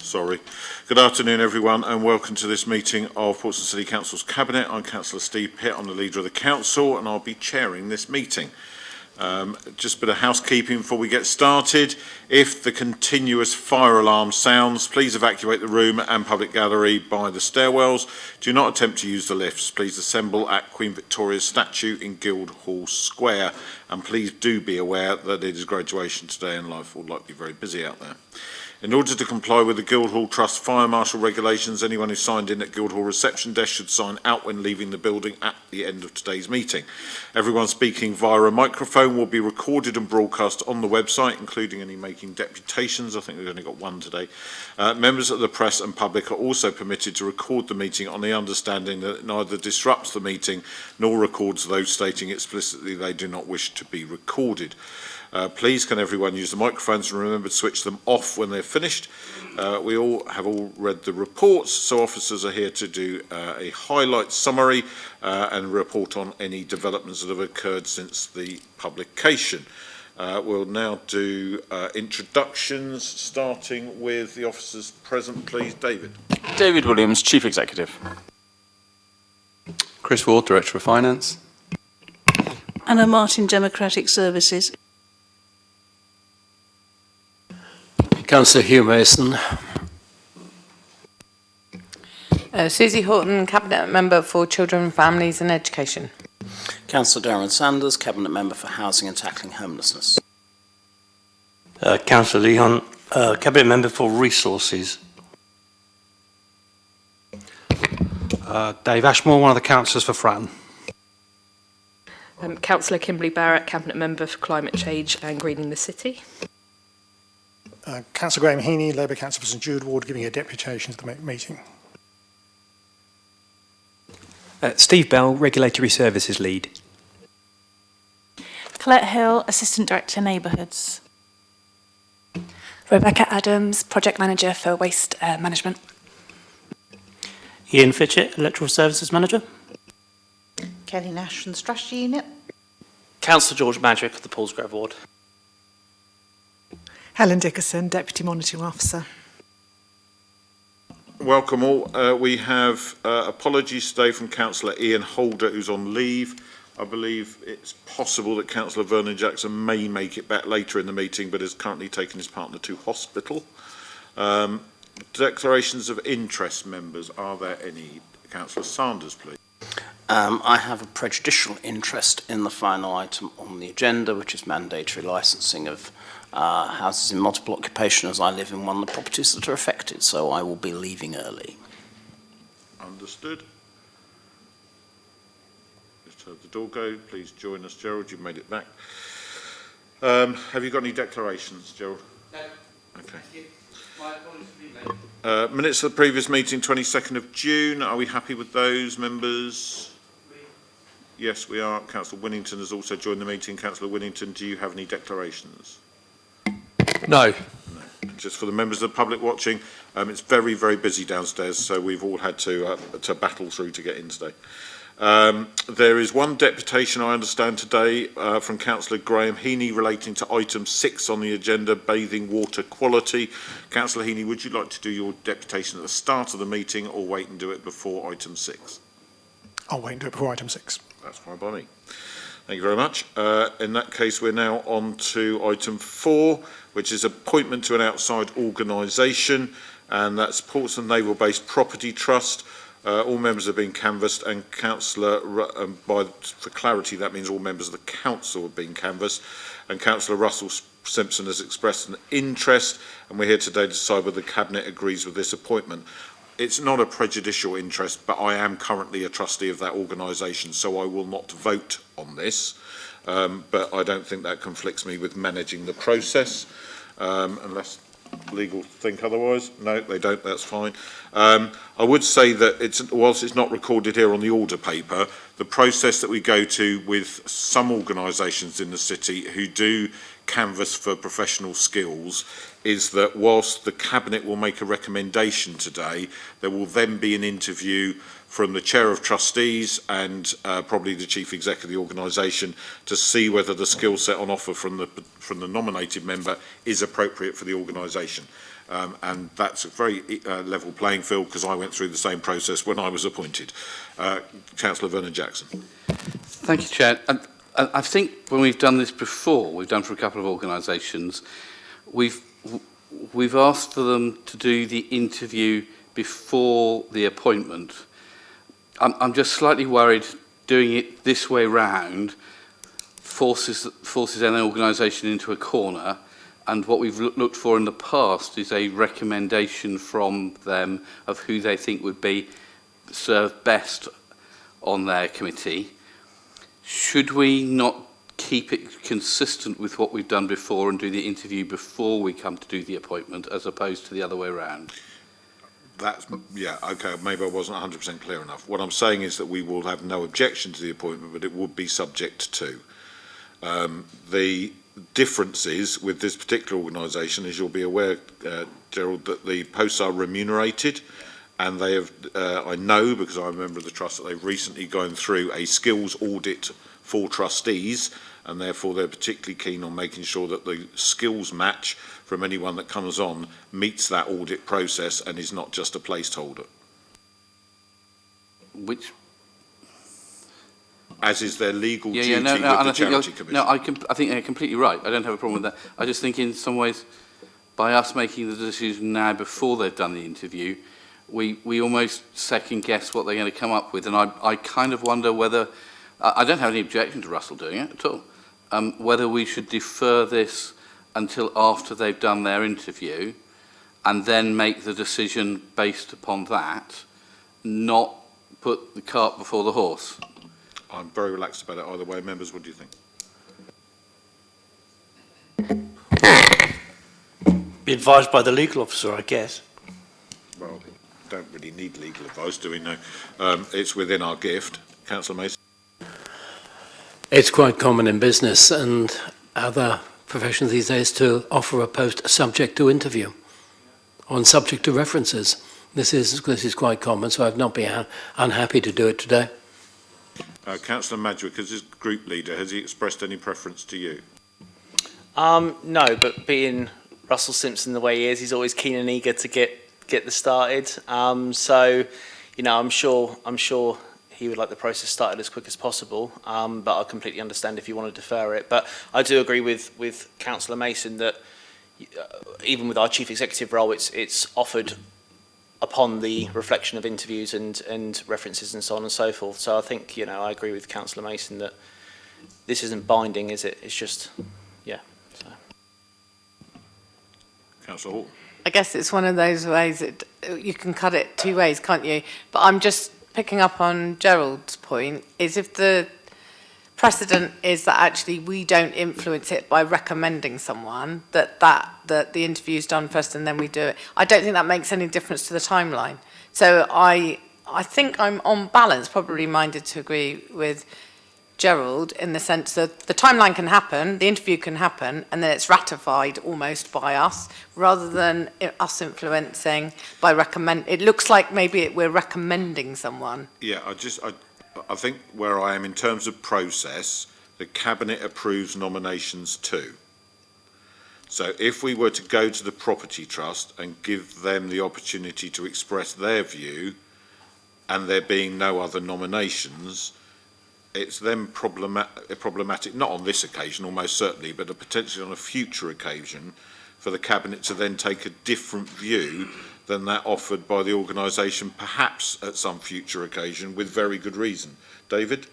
Sorry. Good afternoon, everyone, and welcome to this meeting of Portsmouth City Council's Cabinet. I'm Councillor Steve Pitt, I'm the leader of the Council, and I'll be chairing this meeting. Just a bit of housekeeping before we get started. If the continuous fire alarm sounds, please evacuate the room and public gallery by the stairwells. Do not attempt to use the lifts. Please assemble at Queen Victoria's statue in Guildhall Square, and please do be aware that it is graduation today and life will likely be very busy out there. In order to comply with the Guildhall Trust Fire Marshal regulations, anyone who signed in at Guildhall reception desk should sign out when leaving the building at the end of today's meeting. Everyone speaking via a microphone will be recorded and broadcast on the website, including any making deputations. I think we've only got one today. Members of the press and public are also permitted to record the meeting on the understanding that it neither disrupts the meeting nor records those stating explicitly they do not wish to be recorded. Please can everyone use the microphones and remember to switch them off when they're finished. We all have read the reports, so officers are here to do a highlight summary and report on any developments that have occurred since the publication. We'll now do introductions, starting with the officers present, please. David. David Williams, Chief Executive. Chris Ward, Director of Finance. Anna Martin, Democratic Services. Councillor Hugh Mason. Susie Horton, Cabinet Member for Children, Families and Education. Councillor Darren Sanders, Cabinet Member for Housing and Tackling Homelessness. Councillor Lee Hunt, Cabinet Member for Resources. Dave Ashmore, one of the councillors for Fratton. Councillor Kimberly Barrett, Cabinet Member for Climate Change and Greening the City. Councillor Graham Heaney, Labour Councillor for St Jude Ward, giving a deputation to the meeting. Steve Bell, Regulatory Services Lead. Colette Hill, Assistant Director Neighbourhoods. Rebecca Adams, Project Manager for Waste Management. Ian Fitchett, Electoral Services Manager. Kelly Nash from the Strategy Unit. Councillor George Madrick of the Paulsgrove Ward. Helen Dickerson, Deputy Monitoring Officer. Welcome all. We have apologies today from Councillor Ian Holder, who's on leave. I believe it's possible that Councillor Vernon Jackson may make it back later in the meeting, but is currently taking his partner to hospital. Declarations of interest, members. Are there any? Councillor Sanders, please. I have a prejudicial interest in the final item on the agenda, which is mandatory licensing of houses in multiple occupation, as I live in one of the properties that are affected, so I will be leaving early. Understood. Just heard the door go. Please join us, Gerald. You've made it back. Have you got any declarations, Gerald? No. Okay. My apologies for being late. Minutes of the previous meeting, 22nd of June. Are we happy with those, members? Yes, we are. Councillor Winnington has also joined the meeting. Councillor Winnington, do you have any declarations? No. No. Just for the members of the public watching, it's very, very busy downstairs, so we've all had to battle through to get in today. There is one deputation, I understand, today from Councillor Graham Heaney relating to item 6 on the agenda, bathing water quality. Councillor Heaney, would you like to do your deputation at the start of the meeting or wait and do it before item 6? I'll wait and do it before item 6. That's fine by me. Thank you very much. In that case, we're now on to item 4, which is appointment to an outside organisation, and that's Portsmouth Naval Base Property Trust. All members have been canvassed, and Councillor, for clarity, that means all members of the council have been canvassed, and Councillor Russell Simpson has expressed an interest, and we're here today to decide whether the Cabinet agrees with this appointment. It's not a prejudicial interest, but I am currently a trustee of that organisation, so I will not vote on this. But I don't think that conflicts me with managing the process, unless legal think otherwise. No, they don't, that's fine. I would say that whilst it's not recorded here on the order paper, the process that we go to with some organisations in the city who do canvass for professional skills is that whilst the Cabinet will make a recommendation today, there will then be an interview from the Chair of Trustees and probably the Chief Executive of the organisation to see whether the skill set on offer from the nominated member is appropriate for the organisation. And that's a very level playing field because I went through the same process when I was appointed. Councillor Vernon-Jackson. Thank you, Chair. And I think when we've done this before, we've done for a couple of organisations, we've asked for them to do the interview before the appointment. I'm just slightly worried doing it this way round forces an organisation into a corner, and what we've looked for in the past is a recommendation from them of who they think would be served best on their committee. Should we not keep it consistent with what we've done before and do the interview before we come to do the appointment as opposed to the other way around? That's, yeah, okay, maybe I wasn't 100% clear enough. What I'm saying is that we will have no objection to the appointment, but it would be subject to. The differences with this particular organisation, as you'll be aware, Gerald, that the posts are remunerated, and they have, I know because I'm a member of the trust, that they've recently gone through a skills audit for trustees, and therefore they're particularly keen on making sure that the skills match from anyone that comes on meets that audit process and is not just a placeholder. Which? As is their legal duty with the Charity Commission. No, I think they're completely right. I don't have a problem with that. I just think in some ways, by us making the decision now before they've done the interview, we almost second guess what they're going to come up with. And I kind of wonder whether, I don't have any objection to Russell doing it at all, whether we should defer this until after they've done their interview and then make the decision based upon that, not put the cart before the horse. I'm very relaxed about it either way. Members, what do you think? Be advised by the legal officer, I guess. Well, don't really need legal advice, do we? No. It's within our gift. Councillor Mason. It's quite common in business and other professions these days to offer a post subject to interview on subject to references. This is quite common, so I've not been unhappy to do it today. Councillor Madgwick, as his group leader, has he expressed any preference to you? No, but being Russell Simpson the way he is, he's always keen and eager to get this started. So, you know, I'm sure he would like the process started as quick as possible, but I completely understand if you want to defer it. But I do agree with Councillor Mason that even with our chief executive role, it's offered upon the reflection of interviews and references and so on and so forth. So I think, you know, I agree with Councillor Mason that this isn't binding, is it? It's just, yeah. So. Councillor Hall. I guess it's one of those ways that you can cut it two ways, can't you? But I'm just picking up on Gerald's point, is if the precedent is that actually we don't influence it by recommending someone, that the interview's done first and then we do it, I don't think that makes any difference to the timeline. So I think I'm on balance probably minded to agree with Gerald in the sense that the timeline can happen, the interview can happen, and then it's ratified almost by us, rather than us influencing by recommend. It looks like maybe we're recommending someone. Yeah, I think where I am in terms of process, the Cabinet approves nominations too. So if we were to go to the Property Trust and give them the opportunity to express their view, and there being no other nominations, it's then problematic, not on this occasion, almost certainly, but potentially on a future occasion, for the Cabinet to then take a different view than that offered by the organisation, perhaps at some future occasion, with very good reason. David?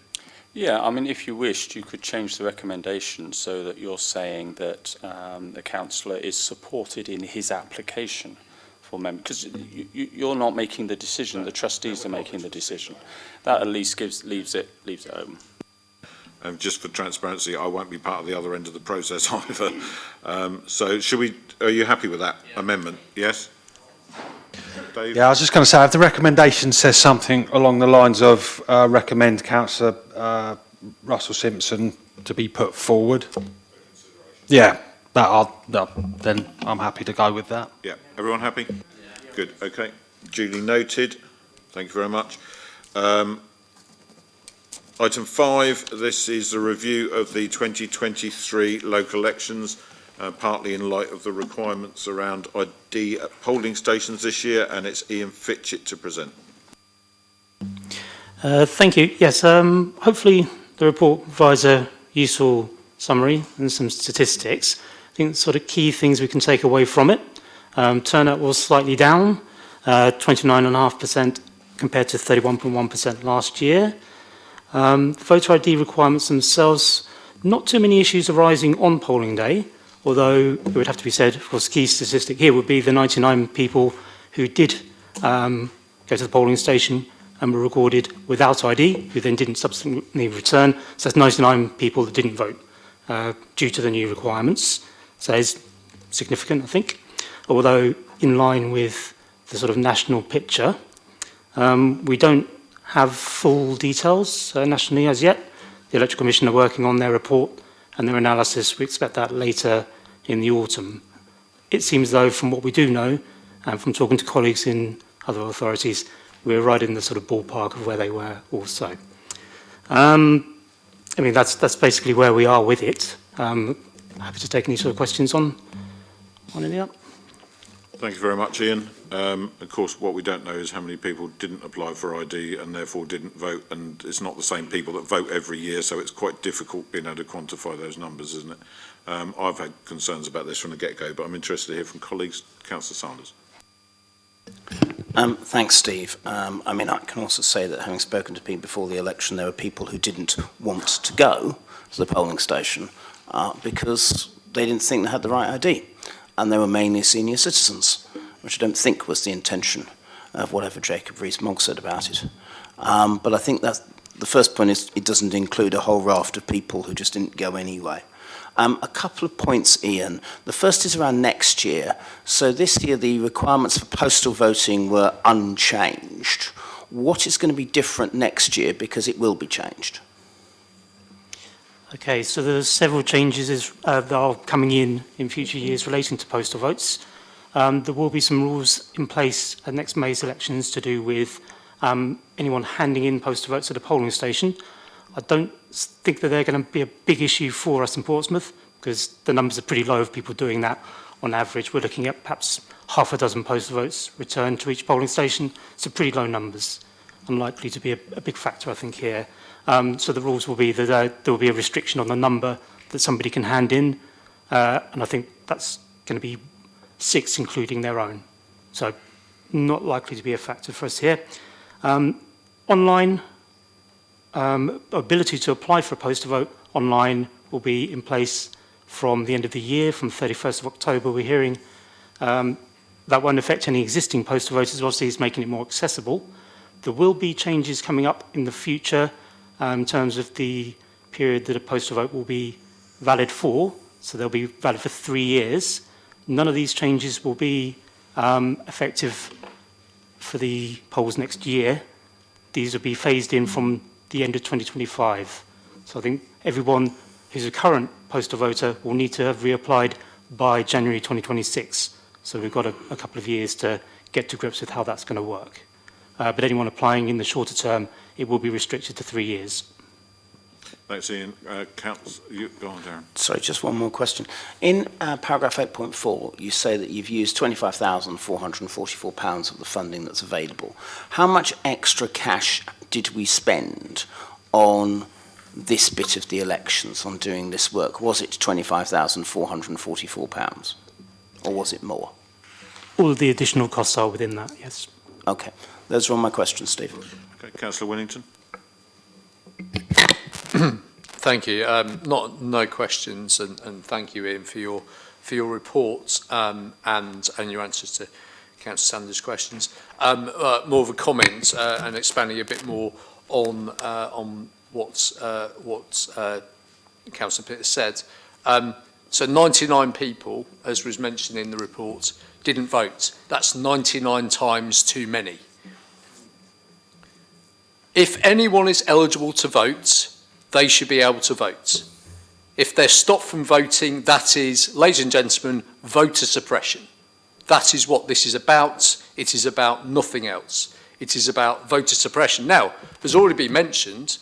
Yeah, I mean, if you wished, you could change the recommendation so that you're saying that the councillor is supported in his application for member, because you're not making the decision, the trustees are making the decision. That at least leaves it open. Just for transparency, I won't be part of the other end of the process either. So are you happy with that amendment? Yes? Dave? Yeah, I was just going to say, if the recommendation says something along the lines of recommend Councillor Russell Simpson to be put forward, yeah, then I'm happy to go with that. Yeah, everyone happy? Yeah. Good, okay. Duly noted. Thank you very much. Item 5, this is a review of the 2023 local elections, partly in light of the requirements around ID at polling stations this year, and it's Ian Fitchett to present. Thank you. Yes, hopefully the report provides a useful summary and some statistics. I think the sort of key things we can take away from it. Turnout was slightly down, 29.5% compared to 31.1% last year. Voter ID requirements themselves, not too many issues arising on polling day, although it would have to be said, of course, the key statistic here would be the 99 people who did go to the polling station and were recorded without ID, who then didn't subsequently return. So that's 99 people that didn't vote due to the new requirements. So it's significant, I think, although in line with the sort of national picture. We don't have full details nationally as yet. The Electoral Commission are working on their report and their analysis. We expect that later in the autumn. It seems though, from what we do know, and from talking to colleagues in other authorities, we're right in the sort of ballpark of where they were also. I mean, that's basically where we are with it. Happy to take any sort of questions on any of that. Thank you very much, Ian. Of course, what we don't know is how many people didn't apply for ID and therefore didn't vote, and it's not the same people that vote every year, so it's quite difficult being able to quantify those numbers, isn't it? I've had concerns about this from the get-go, but I'm interested to hear from colleagues. Councillor Sanders. Thanks, Steve. I mean, I can also say that having spoken to people before the election, there were people who didn't want to go to the polling station because they didn't think they had the right ID. And they were mainly senior citizens, which I don't think was the intention of whatever Jacob Rees-Mogg said about it. But I think that the first point is it doesn't include a whole raft of people who just didn't go anyway. A couple of points, Ian. The first is around next year. So this year the requirements for postal voting were unchanged. What is going to be different next year, because it will be changed? Okay, so there's several changes that are coming in future years relating to postal votes. There will be some rules in place at next May's elections to do with anyone handing in postal votes at a polling station. I don't think that they're going to be a big issue for us in Portsmouth, because the numbers are pretty low of people doing that. On average, we're looking at perhaps half a dozen postal votes returned to each polling station. So pretty low numbers. Unlikely to be a big factor, I think, here. So the rules will be that there will be a restriction on the number that somebody can hand in, and I think that's going to be 6, including their own. So not likely to be a factor for us here. Online, ability to apply for a postal vote online will be in place from the end of the year, from 31st of October, we're hearing. That won't affect any existing postal voters, obviously it's making it more accessible. There will be changes coming up in the future in terms of the period that a postal vote will be valid for. So they'll be valid for 3 years. None of these changes will be effective for the polls next year. These will be phased in from the end of 2025. So I think everyone who's a current postal voter will need to have reapplied by January 2026. So we've got a couple of years to get to grips with how that's going to work. But anyone applying in the shorter term, it will be restricted to 3 years. Thanks, Ian. Go on, Darren. Sorry, just one more question. In paragraph 8.4, you say that you've used £25,444 of the funding that's available. How much extra cash did we spend on this bit of the elections, on doing this work? Was it £25,444, or was it more? All of the additional costs are within that, yes. Okay. Those are all my questions, Steve. Okay, Councillor Winnington. Thank you. No questions, and thank you, Ian, for your reports and your answers to Councillor Sanders' questions. More of a comment and expanding a bit more on what Councillor Pitt said. So 99 people, as was mentioned in the report, didn't vote. That's 99 times too many. If anyone is eligible to vote, they should be able to vote. If they're stopped from voting, that is, ladies and gentlemen, voter suppression. That is what this is about. It is about nothing else. It is about voter suppression. Now, as already been mentioned,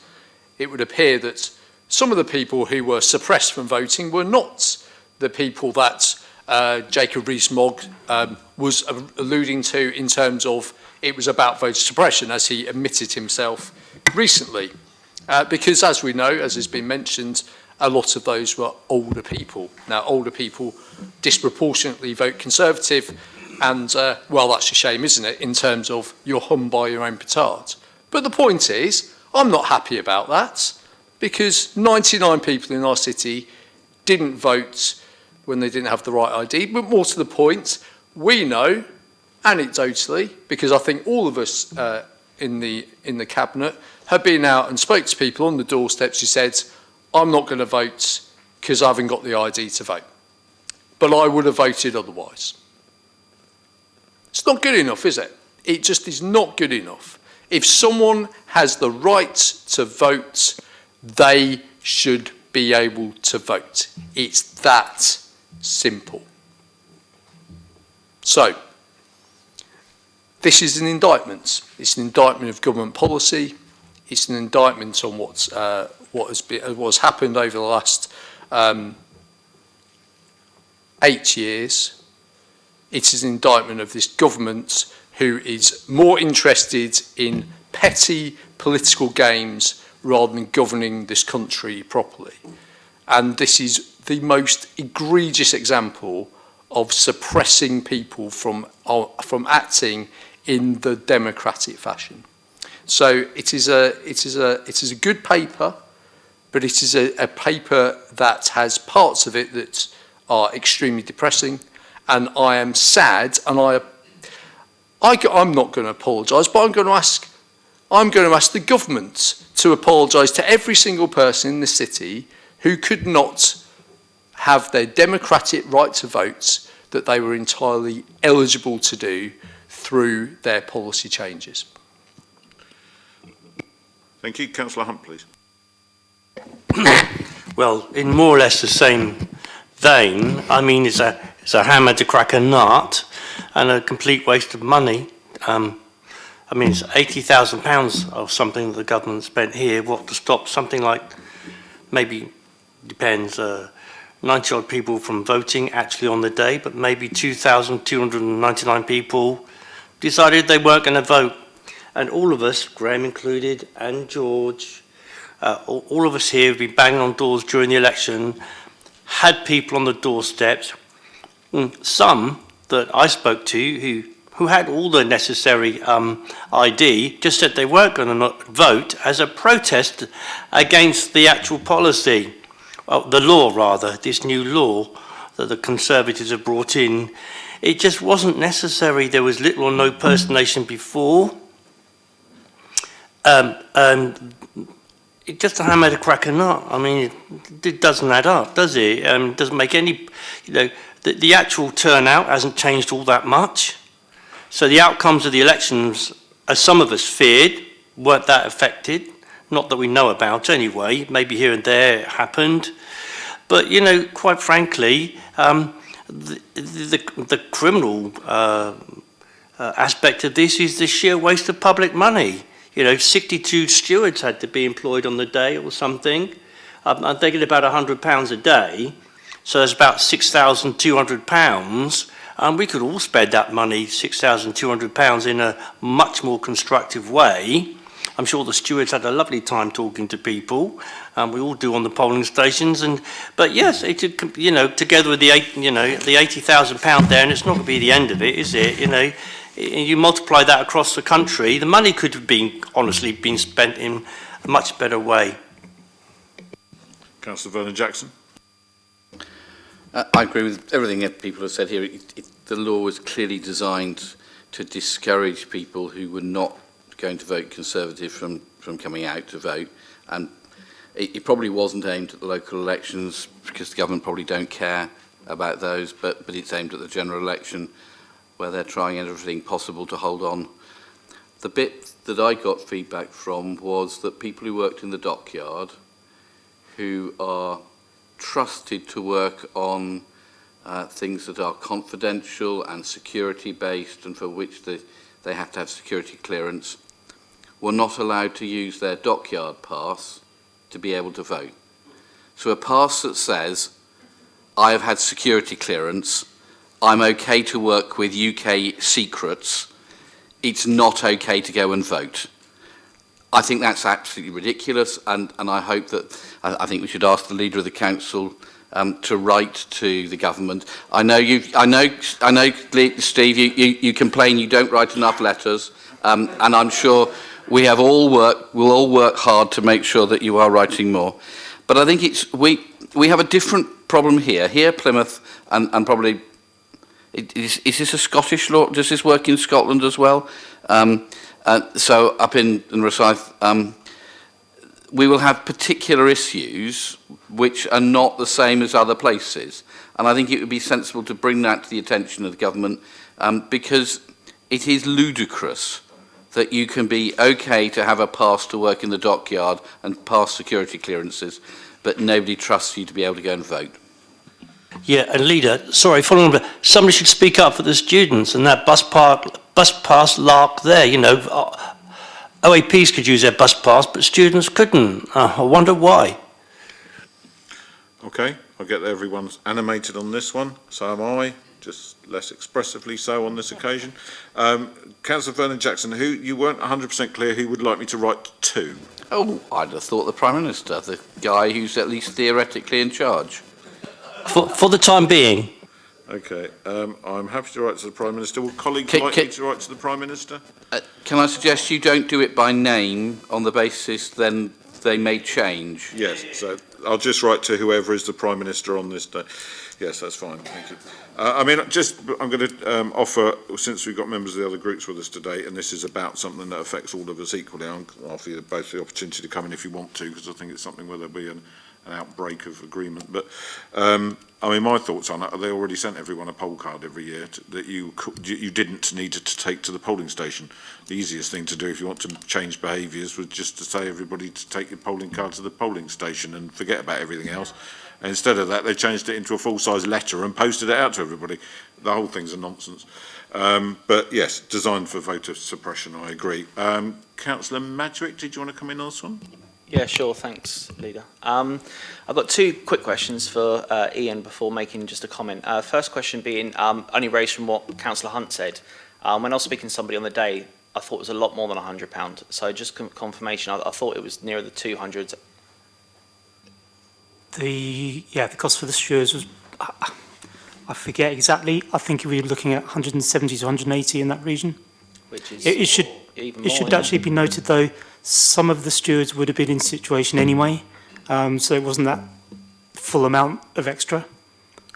it would appear that some of the people who were suppressed from voting were not the people that Jacob Rees-Mogg was alluding to in terms of it was about voter suppression, as he admitted himself recently. Because, as we know, as has been mentioned, a lot of those were older people. Now, older people disproportionately vote Conservative, and, well, that's a shame, isn't it, in terms of you're hung by your own petard. But the point is, I'm not happy about that, because 99 people in our city didn't vote when they didn't have the right ID. But more to the point, we know, anecdotally, because I think all of us in the Cabinet have been out and spoke to people on the doorsteps who said, I'm not going to vote because I haven't got the ID to vote. But I would have voted otherwise. It's not good enough, is it? It just is not good enough. If someone has the right to vote, they should be able to vote. It's that simple. So, this is an indictment. It's an indictment of government policy. It's an indictment on what's happened over the last 8 years. It is an indictment of this government who is more interested in petty political games rather than governing this country properly. And this is the most egregious example of suppressing people from acting in the democratic fashion. So it is a good paper, but it is a paper that has parts of it that are extremely depressing, and I am sad, and I'm not going to apologise, but I'm going to ask the government to apologise to every single person in the city who could not have their democratic right to vote that they were entirely eligible to do through their policy changes. Thank you. Councillor Hunt, please. Well, in more or less the same vein, I mean, it's a hammer to crack a nut and a complete waste of money. I mean, it's £80,000 of something that the government spent here, what, to stop something like, maybe, depends, 90 odd people from voting actually on the day, but maybe 2,299 people decided they weren't going to vote. And all of us, Graham included, and George, all of us here who've been banging on doors during the election, had people on the doorsteps, some that I spoke to who had all the necessary ID, just said they weren't going to vote as a protest against the actual policy, the law rather, this new law that the Conservatives have brought in. It just wasn't necessary. There was little or no personation before. It just a hammer to crack a nut. I mean, it doesn't add up, does it? It doesn't make any, the actual turnout hasn't changed all that much. So the outcomes of the elections, as some of us feared, weren't that affected. Not that we know about anyway. Maybe here and there it happened. But, quite frankly, the criminal aspect of this is the sheer waste of public money. 62 stewards had to be employed on the day or something. They get about £100 a day, so there's about £6,200. We could all spend that money, £6,200, in a much more constructive way. I'm sure the stewards had a lovely time talking to people. We all do on the polling stations, but yes, together with the £80,000 there, and it's not going to be the end of it, is it? You multiply that across the country, the money could have honestly been spent in a much better way. Councillor Vernon Jackson. I agree with everything that people have said here. The law was clearly designed to discourage people who were not going to vote Conservative from coming out to vote, and it probably wasn't aimed at the local elections because the government probably don't care about those, but it's aimed at the general election, where they're trying everything possible to hold on. The bit that I got feedback from was that people who worked in the dockyard, who are trusted to work on things that are confidential and security based, and for which the they have to have security clearance, were not allowed to use their dockyard pass to be able to vote. So a pass that says, I have had security clearance, I'm okay to work with UK secrets, it's not okay to go and vote. I think that's absolutely ridiculous, and I hope that, I think we should ask the Leader of the Council to write to the government. I know, Steve, you complain you don't write enough letters, and I'm sure we'll all work hard to make sure that you are writing more. But I think we have a different problem here. Here, Plymouth, and probably, is this a Scottish law? Does this work in Scotland as well? So up in Rosyth, we will have particular issues which are not the same as other places. And I think it would be sensible to bring that to the attention of the government, because it is ludicrous that you can be okay to have a pass to work in the dockyard and pass security clearances, but nobody trusts you to be able to go and vote. Yeah, and Leader, sorry, following up, somebody should speak up for the students and that bus pass lark there, you know. OAPs could use their bus pass, but students couldn't. I wonder why. Okay, I get that everyone's animated on this one, so am I, just less expressively so on this occasion. Councillor Vernon Jackson, who you weren't 100% clear who would like me to write to? Oh, I'd have thought the Prime Minister, the guy who's at least theoretically in charge. For the time being. Okay, I'm happy to write to the Prime Minister. Will colleagues like me to write to the Prime Minister? Can I suggest you don't do it by name on the basis then they may change? Yes, so I'll just write to whoever is the Prime Minister on this day. Yes, that's fine, thank you. I'm going to offer, since we've got members of the other groups with us today, and this is about something that affects all of us equally, I'll offer you both the opportunity to come in if you want to, because I think it's something where there'll be an outbreak of agreement. But my thoughts on it, they already sent everyone a poll card every year that you didn't need to take to the polling station. The easiest thing to do if you want to change behaviours was just to say everybody to take your polling card to the polling station and forget about everything else. And instead of that, they changed it into a full-size letter and posted it out to everybody. The whole thing's a nonsense. But yes, designed for voter suppression, I agree. Councillor Madgwick, did you want to come in on this one? Yeah, sure. Thanks, Leader. I've got two quick questions for Ian before making just a comment. First question being only raised from what Councillor Hunt said. When I was speaking to somebody on the day, I thought it was a lot more than £100. So just confirmation, I thought it was nearer the 200s. The cost for the stewards was, I forget exactly. I think we were looking at 170 to 180 in that region. Which is it should even it more, should actually be noted though. Some of the stewards would have been in situation anyway, so it wasn't that full amount of extra.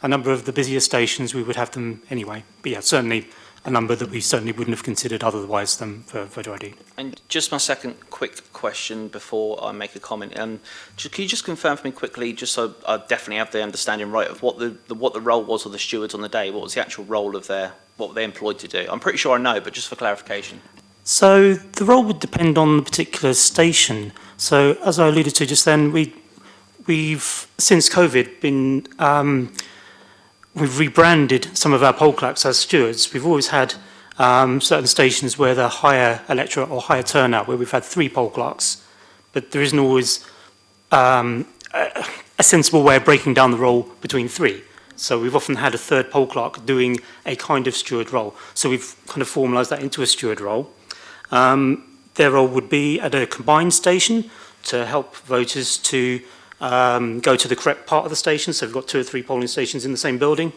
A number of the busier stations we would have them anyway, but yeah, certainly a number that we certainly wouldn't have considered otherwise than for voter ID. And just my second quick question before I make a comment. Can you just confirm for me quickly, just so I definitely have the understanding right of what the role was of the stewards on the day? What was the actual role of what were they employed to do? I'm pretty sure I know, but just for clarification. So the role would depend on the particular station. So as I alluded to just then, we've since COVID been we've rebranded some of our poll clerks as stewards. We've always had certain stations where the higher electorate or higher turnout, where we've had 3 poll clerks, but there isn't always a sensible way of breaking down the role between 3. So we've often had a 3rd poll clerk doing a kind of steward role. So we've kind of formalised that into a steward role. Their role would be at a combined station to help voters to go to the correct part of the station. So we've got 2 or 3 polling stations in the same building.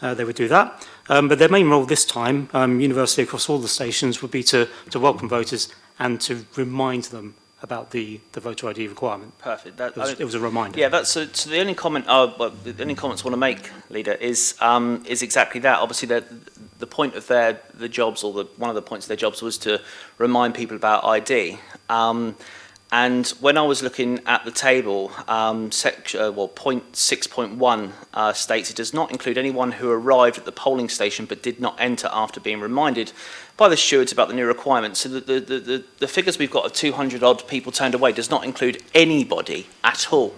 They would do that. But their main role this time, universally across all the stations, would be to welcome voters and to remind them about the voter ID requirement. Perfect. It was a reminder. Yeah, so the only comment, the only comments I want to make, Leader, is exactly that. Obviously, the point of the jobs, or one of the points of their jobs, was to remind people about ID. And when I was looking at the table, point 6.1 states it does not include anyone who arrived at the polling station but did not enter after being reminded by the stewards about the new requirements. So the figures we've got of 200 odd people turned away does not include anybody at all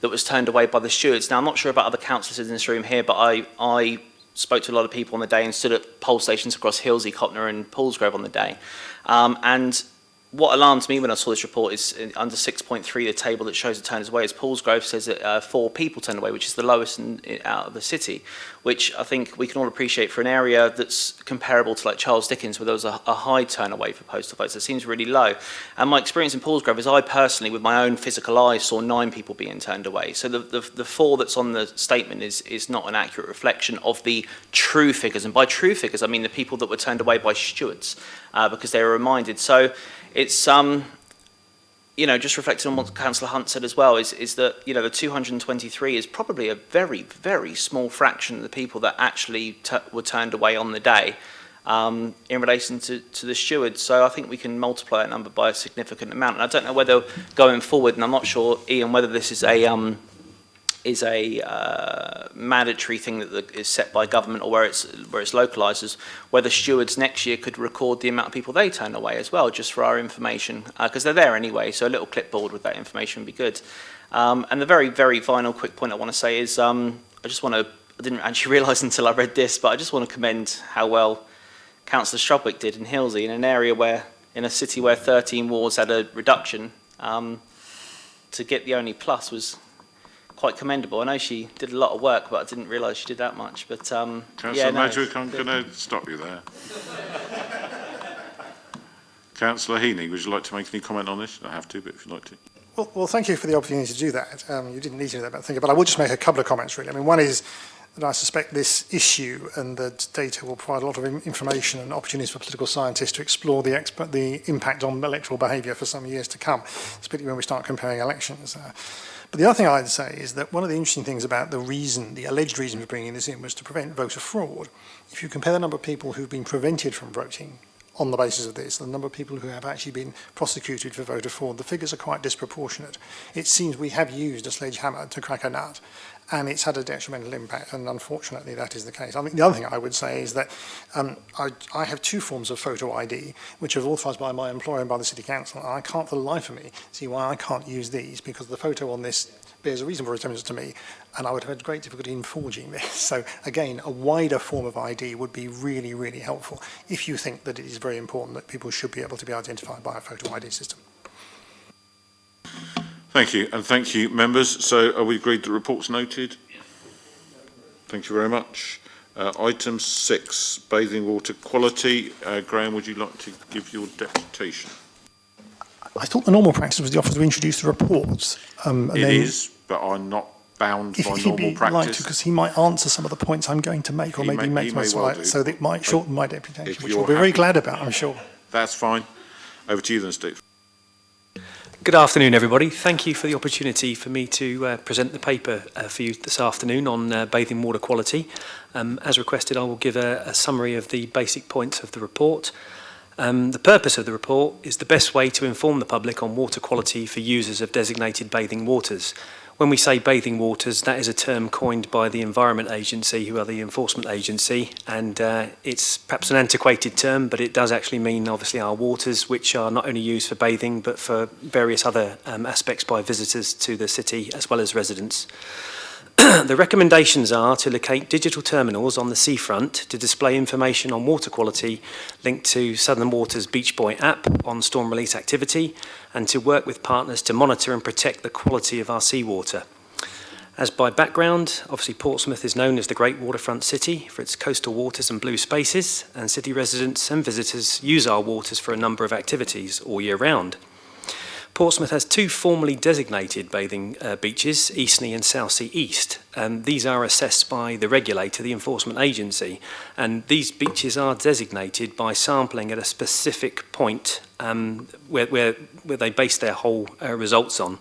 that was turned away by the stewards. Now, I'm not sure about other councillors in this room here, but I spoke to a lot of people on the day and stood at poll stations across Hillsey, Copner and Paulsgrove on the day. And what alarmed me when I saw this report is under 6.3, the table that shows the turners away, is Paulsgrove says that 4 people turned away, which is the lowest out of the city, which I think we can all appreciate for an area that's comparable to like Charles Dickens, where there was a high turn away for postal votes. It seems really low. And my experience in Paulsgrove is I personally, with my own physical eyes, saw 9 people being turned away. So the 4 that's on the statement is not an accurate reflection of the true figures. And by true figures, I mean the people that were turned away by stewards because they were reminded. So it's, you know, just reflecting on what Councillor Hunt said as well, is that, you know, the 223 is probably a very, very small fraction of the people that actually were turned away on the day in relation to the stewards. So I think we can multiply that number by a significant amount. And I don't know whether going forward, and I'm not sure, Ian, whether this is a mandatory thing that is set by government or where it's localised, is whether stewards next year could record the amount of people they turn away as well, just for our information, because they're there anyway, so a little clipboard with that information would be good. And the very, very final quick point I want to say is I didn't actually realise until I read this, but I just want to commend how well Councillor Strudwick did in Hillsey, in an area where, in a city where 13 wards had a reduction, to get the only plus was quite commendable. I know she did a lot of work, but I didn't realise she did that much. But Councillor Madrick, I'm going to stop you there. Councillor Heaney, would you like to make any comment on this? You don't have to, but if you'd like to. Well, thank you for the opportunity to do that. You didn't need to do that, but I will just make a couple of comments, really. I mean, one is that I suspect this issue and the data will provide a lot of information and opportunities for political scientists to explore the impact on electoral behaviour for some years to come, particularly when we start comparing elections. But the other thing I'd say is that one of the interesting things about the alleged reason for bringing this in was to prevent voter fraud. If you compare the number of people who've been prevented from voting on the basis of this, the number of people who have actually been prosecuted for voter fraud, the figures are quite disproportionate. It seems we have used a sledgehammer to crack a nut, and it's had a detrimental impact, and unfortunately that is the case. I think the other thing I would say is that I have 2 forms of photo ID, which are authorised by my employer and by the City Council, and I can't for the life of me see why I can't use these, because the photo on this bears a reasonable resemblance to me, and I would have had great difficulty in forging this. So again, a wider form of ID would be really, really helpful if you think that it is very important that people should be able to be identified by a photo ID system. Thank you, and thank you, members. So are we agreed the report's noted? Thank you very much. Item 6, bathing water quality. Graham, would you like to give your deputation? I thought the normal practice was the officer to introduce the reports. It is, but I'm not bound by normal practice. Because he might answer some of the points I'm going to make, or maybe make my slide, so that it might shorten my deputation, which we'll be very glad about, I'm sure. That's fine. Over to you then, Steve. Good afternoon, everybody. Thank you for the opportunity for me to present the paper for you this afternoon on bathing water quality. As requested, I will give a summary of the basic points of the report. The purpose of the report is the best way to inform the public on water quality for users of designated bathing waters. When we say bathing waters, that is a term coined by the Environment Agency, who are the enforcement agency, and it's perhaps an antiquated term, but it does actually mean obviously our waters, which are not only used for bathing, but for various other aspects by visitors to the city as well as residents. The recommendations are to locate digital terminals on the seafront to display information on water quality linked to Southern Water's Beach Boy app on storm release activity, and to work with partners to monitor and protect the quality of our seawater. As by background, obviously Portsmouth is known as the Great Waterfront City for its coastal waters and blue spaces, and city residents and visitors use our waters for a number of activities all year round. Portsmouth has 2 formally designated bathing beaches, Eastney and Southsea East. These are assessed by the regulator, the enforcement agency, and these beaches are designated by sampling at a specific point where they base their whole results on.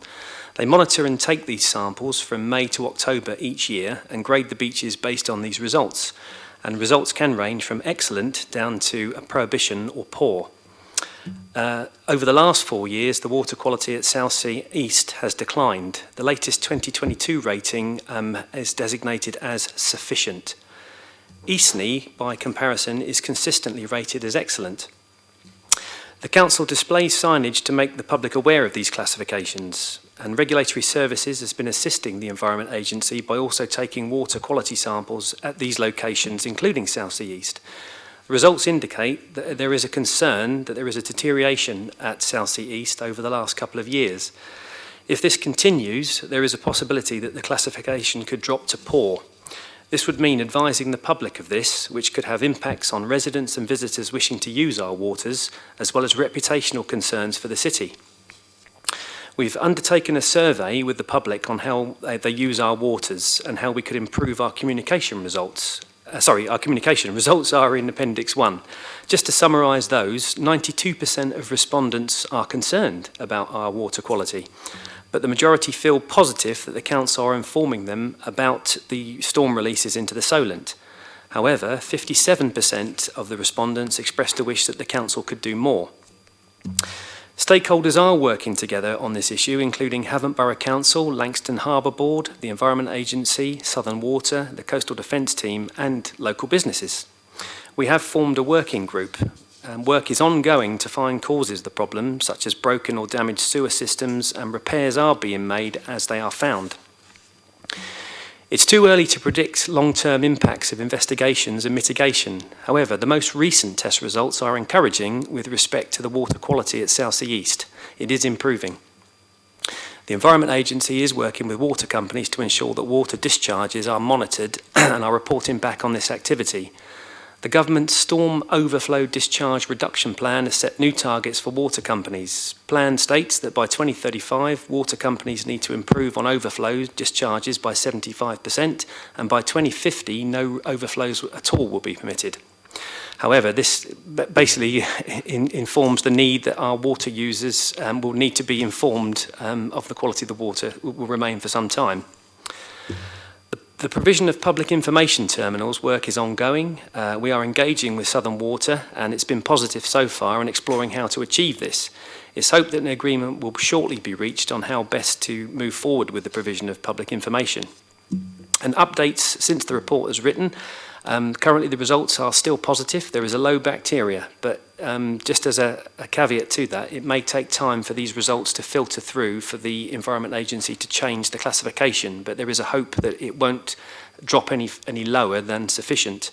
They monitor and take these samples from May to October each year and grade the beaches based on these results. And results can range from excellent down to a prohibition or poor. Over the last 4 years, the water quality at Southsea East has declined. The latest 2022 rating is designated as sufficient. Eastney, by comparison, is consistently rated as excellent. The Council displays signage to make the public aware of these classifications, and Regulatory Services has been assisting the Environment Agency by also taking water quality samples at these locations, including Southsea East. The results indicate that there is a concern that there is a deterioration at Southsea East over the last couple of years. If this continues, there is a possibility that the classification could drop to poor. This would mean advising the public of this, which could have impacts on residents and visitors wishing to use our waters, as well as reputational concerns for the city. We've undertaken a survey with the public on how they use our waters and how we could improve our communication results. Our communication results are in Appendix 1. Just to summarise those, 92% of respondents are concerned about our water quality, but the majority feel positive that the council are informing them about the storm releases into the Solent. However, 57% of the respondents expressed a wish that the council could do more. Stakeholders are working together on this issue, including Havant Borough Council, Langston Harbour Board, the Environment Agency, Southern Water, the Coastal Defence Team and local businesses. We have formed a working group, and work is ongoing to find causes of the problem, such as broken or damaged sewer systems, and repairs are being made as they are found. It's too early to predict long-term impacts of investigations and mitigation. However, the most recent test results are encouraging with respect to the water quality at Southsea East. It is improving. The Environment Agency is working with water companies to ensure that water discharges are monitored and are reporting back on this activity. The government's Storm Overflow Discharge Reduction Plan has set new targets for water companies. Plan states that by 2035, water companies need to improve on overflow discharges by 75%, and by 2050, no overflows at all will be permitted. However, this basically informs the need that our water users will need to be informed of the quality of the water will remain for some time. The provision of public information terminals work is ongoing. We are engaging with Southern Water, and it's been positive so far in exploring how to achieve this. It's hoped that an agreement will shortly be reached on how best to move forward with the provision of public information. And updates since the report is written. Currently the results are still positive. There is a low bacteria, but just as a caveat to that, it may take time for these results to filter through for the Environment Agency to change the classification, but there is a hope that it won't drop any lower than sufficient.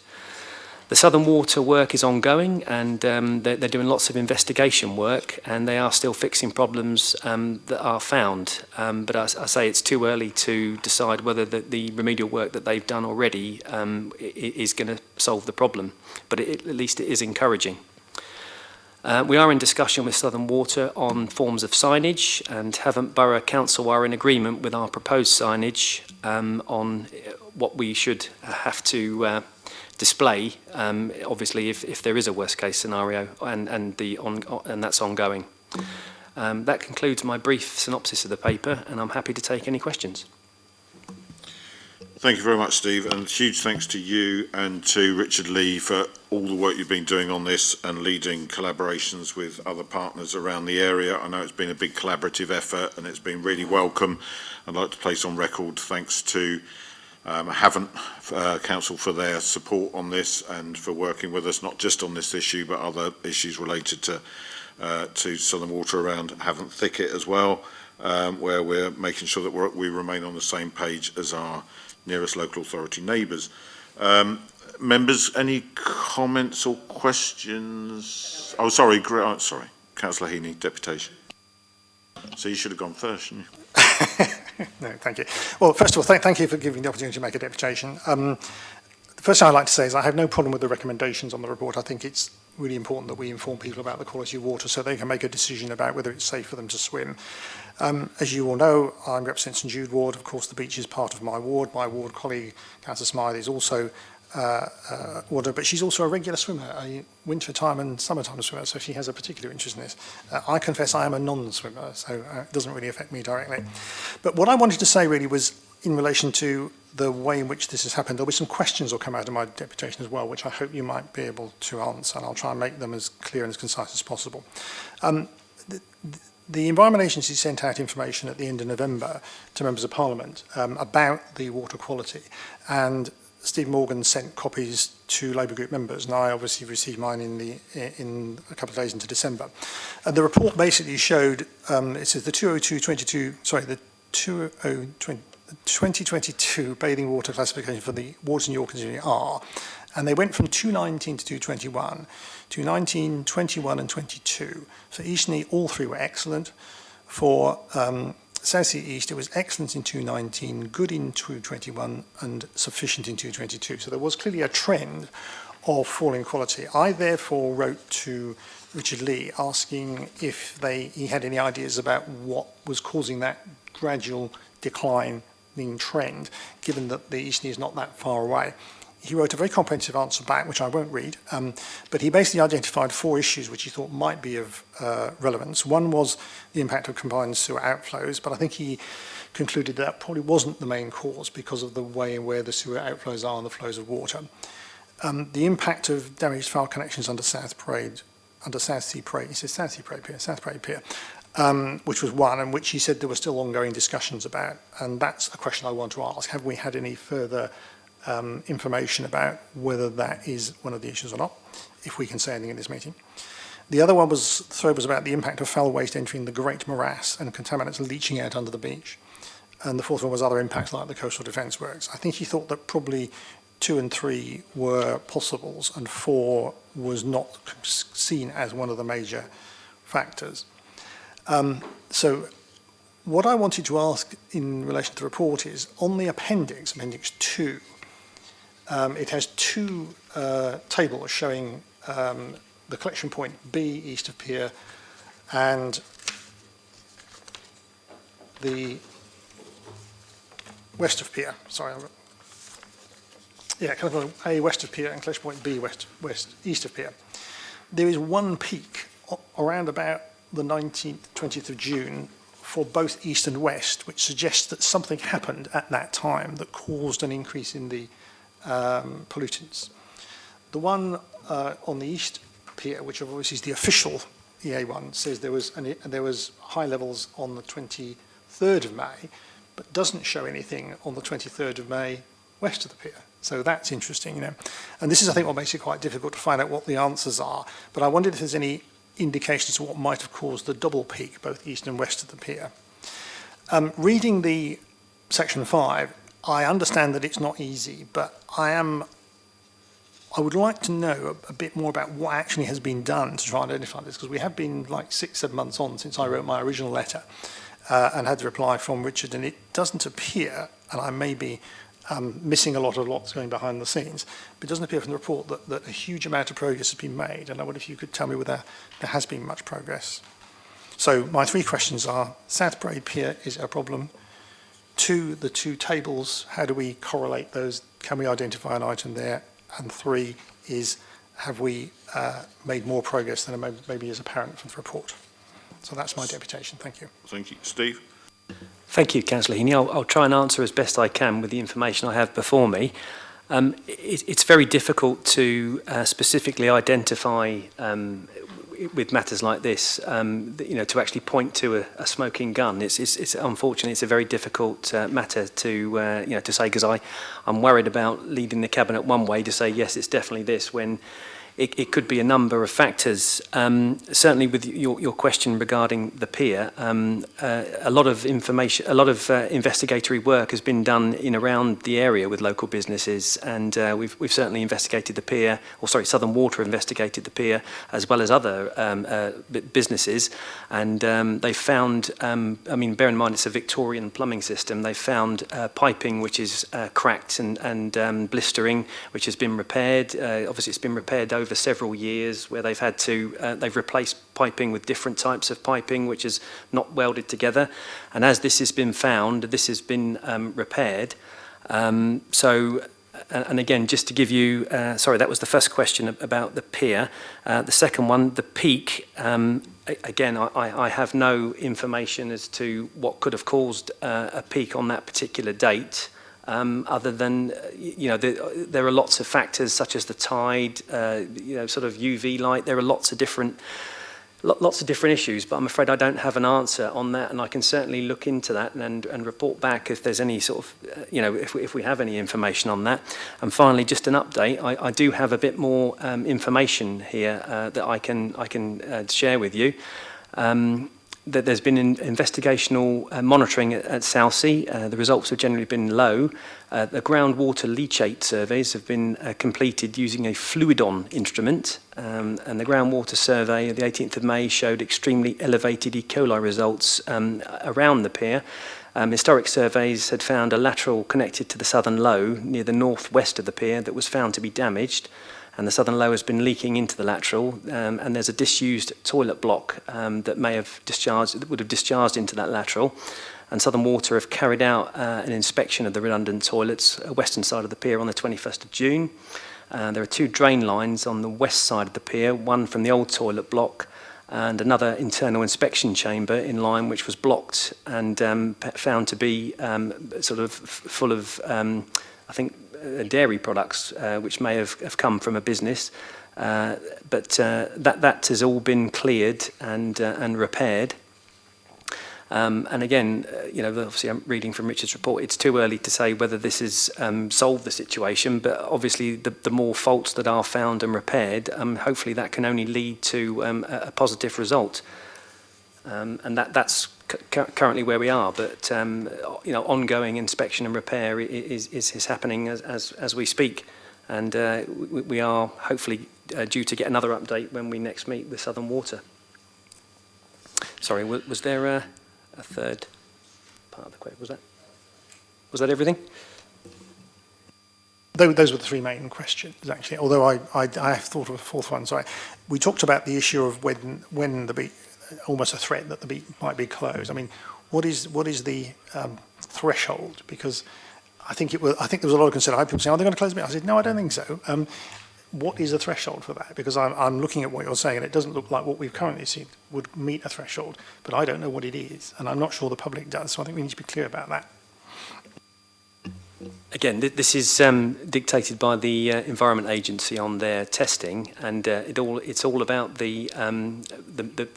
The Southern Water work is ongoing, and they're doing lots of investigation work, and they are still fixing problems that are found. But I say it's too early to decide whether the remedial work that they've done already is going to solve the problem. But at least it is encouraging. We are in discussion with Southern Water on forms of signage, and Havant Borough Council are in agreement with our proposed signage on what we should have to display, obviously if there is a worst case scenario, and that's ongoing. That concludes my brief synopsis of the paper, and I'm happy to take any questions. Thank you very much, Steve, and huge thanks to you and to Richard Lee for all the work you've been doing on this and leading collaborations with other partners around the area. I know it's been a big collaborative effort and it's been really welcome. I'd like to place on record thanks to Havant Council for their support on this and for working with us, not just on this issue, but other issues related to Southern Water around Havant Thicket as well, where we're making sure that we remain on the same page as our nearest local authority neighbours. Members, any comments or questions? Oh, sorry, Councillor Heaney, deputation. So you should have gone first, shouldn't you? No, thank you. Well, first of all, thank you for giving the opportunity to make a deputation. The first thing I'd like to say is I have no problem with the recommendations on the report. I think it's really important that we inform people about the quality of water so they can make a decision about whether it's safe for them to swim. As you all know, I represent St Jude Ward. Of course, the beach is part of my ward. My ward colleague, Councillor Smythe, is also water, but she's also a regular swimmer, a winter-time and summer-time swimmer, so she has a particular interest in this. I confess I am a non-swimmer, so it doesn't really affect me directly. But what I wanted to say really was in relation to the way in which this has happened. There'll be some questions that will come out of my deputation as well, which I hope you might be able to answer, and I'll try and make them as clear and as concise as possible. The Environment Agency sent out information at the end of November to members of Parliament about the water quality, and Steve Morgan sent copies to Labour Group members, and I obviously received mine in a couple of days into December. And the report basically showed, it says the 2022 bathing water classification for the waters in York and Sydney are, and they went from 219 to 221, 219, 21 and 22. For Eastney, all three were excellent. For South Sea East, it was excellent in 219, good in 221 and sufficient in 222. So there was clearly a trend of falling quality. I therefore wrote to Richard Lee asking if he had any ideas about what was causing that gradual declining trend, given that the Eastney is not that far away. He wrote a very comprehensive answer back, which I won't read, but he basically identified 4 issues which he thought might be of relevance. One was the impact of combined sewer outflows, but I think he concluded that probably wasn't the main cause because of the way and where the sewer outflows are and the flows of water. The impact of damaged foul connections under South Sea Parade, he says South Sea Parade Pier, South Parade Pier, which was one, and which he said there were still ongoing discussions about, and that's a question I want to ask. Have we had any further information about whether that is one of the issues or not, if we can say anything in this meeting? The other one was about the impact of foul waste entering the Great Morass and contaminants leaching out under the beach. And the fourth one was other impacts like the coastal defence works. I think he thought that probably 2 and 3 were possibles and 4 was not seen as one of the major factors. So what I wanted to ask in relation to the report is, on the appendix 2, it has 2 tables showing the collection point B east of pier and the west of pier. Sorry. Yeah, collection point A west of pier and collection point B west east of pier. There is one peak around about the 19th, 20th of June for both east and west, which suggests that something happened at that time that caused an increase in the pollutants. The one on the east pier, which obviously is the official EA one, says there was high levels on the 23rd of May, but doesn't show anything on the 23rd of May west of the pier. So that's interesting, you know. And this is, I think, what makes it quite difficult to find out what the answers are. But I wondered if there's any indications of what might have caused the double peak, both east and west of the pier. Reading the section 5, I understand that it's not easy, but I would like to know a bit more about what actually has been done to try and identify this, because we have been like 6-7 months on since I wrote my original letter and had the reply from Richard, and it doesn't appear, and I may be missing a lot of lots going behind the scenes, but it doesn't appear from the report that a huge amount of progress has been made, and I wonder if you could tell me whether there has been much progress. So my 3 questions are: South Parade Pier, is a problem? 2, the 2 tables, how do we correlate those? Can we identify an item there? And 3 is, have we made more progress than maybe is apparent from the report? So that's my deputation. Thank you. Thank you. Steve? Thank you, Councillor Heaney. I'll try and answer as best I can with the information I have before me. It's very difficult to specifically identify with matters like this, to actually point to a smoking gun. It's unfortunately, it's a very difficult matter to say, because I'm worried about leading the cabinet one way to say yes, it's definitely this, when it could be a number of factors. Certainly, with your question regarding the pier, a lot of investigatory work has been done in around the area with local businesses, and we've certainly investigated the pier, Southern Water investigated the pier as well as other businesses, and they found, bear in mind it's a Victorian plumbing system, they found piping which is cracked and blistering, which has been repaired. Obviously, it's been repaired over several years, where they've had to they've replaced piping with different types of piping which is not welded together, and as this has been found, this has been repaired. And again, just to give you, that was the first question about the pier. The second one, the peak, again, I have no information as to what could have caused a peak on that particular date. Other than, there are lots of factors such as the tide, sort of UV light. There are lots of different lots of different issues, but I'm afraid I don't have an answer on that, and I can certainly look into that and report back if there's any sort of, if we have any information on that. And finally, just an update, I do have a bit more information here that I can share with you. That there's been investigational monitoring at Southsea. The results have generally been low. The groundwater leachate surveys have been completed using a Fluidon instrument, and the groundwater survey of the 18th of May showed extremely elevated E. coli results around the pier. Historic surveys had found a lateral connected to the southern low near the northwest of the pier that was found to be damaged, and the southern low has been leaking into the lateral, and there's a disused toilet block that would have discharged into that lateral. And Southern Water have carried out an inspection of the redundant toilets, western side of the pier, on the 21st of June. There are 2 drain lines on the west side of the pier, one from the old toilet block and another internal inspection chamber in line, which was blocked and found to be sort of full of, I think, dairy products, which may have come from a business, but that has all been cleared and repaired. And again, obviously I'm reading from Richard's report, it's too early to say whether this has solved the situation, but obviously the more faults that are found and repaired, hopefully that can only lead to a positive result. And that's currently where we are, but ongoing inspection and repair is happening as we speak, and we are hopefully due to get another update when we next meet with Southern Water. Sorry, was there a third part of the question? Was that everything? Those were the 3 main questions, actually, although I have thought of a 4th one. Sorry. We talked about the issue of when the beach, almost a threat that the beach might be closed. I mean, what is the threshold? Because I think there was a lot of concern. I had people saying, "Are they going to close the beach?" I said, "No, I don't think so." What is the threshold for that? Because I'm looking at what you're saying, and it doesn't look like what we've currently seen would meet a threshold, but I don't know what it is, and I'm not sure the public does. So I think we need to be clear about that. Again, this is dictated by the Environment Agency on their testing, and it's all about the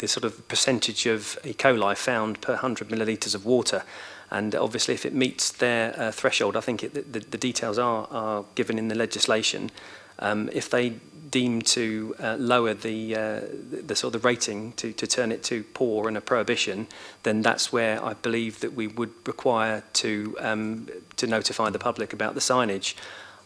sort of percentage of E. coli found per 100 millilitres of water. And obviously, if it meets their threshold, I think the details are given in the legislation. If they deem to lower the sort of rating to turn it to poor and a prohibition, then that's where I believe that we would require to notify the public about the signage.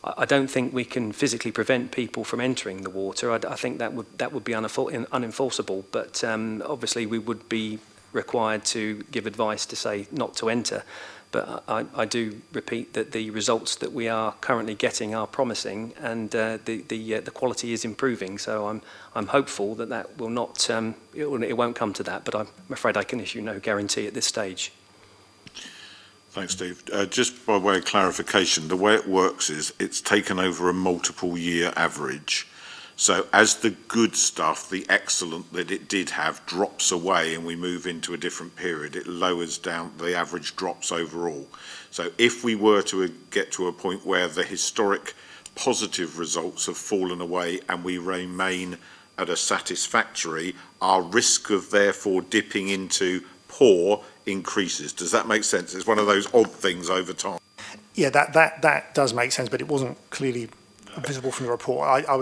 I don't think we can physically prevent people from entering the water. I think that would be unenforceable. But obviously, we would be required to give advice to say not to enter. But I do repeat that the results that we are currently getting are promising, and the quality is improving. So I'm hopeful that will not it won't come to that. But I'm afraid I can issue no guarantee at this stage. Thanks, Steve. Just by way of clarification, the way it works is it's taken over a multiple year average. So as the good stuff, the excellent that it did have, drops away and we move into a different period, it lowers down, the average drops overall. So if we were to get to a point where the historic positive results have fallen away and we remain at a satisfactory, our risk of therefore dipping into poor increases. Does that make sense? It's one of those odd things over time. Yeah, that does make sense, but it wasn't clearly visible from the report. I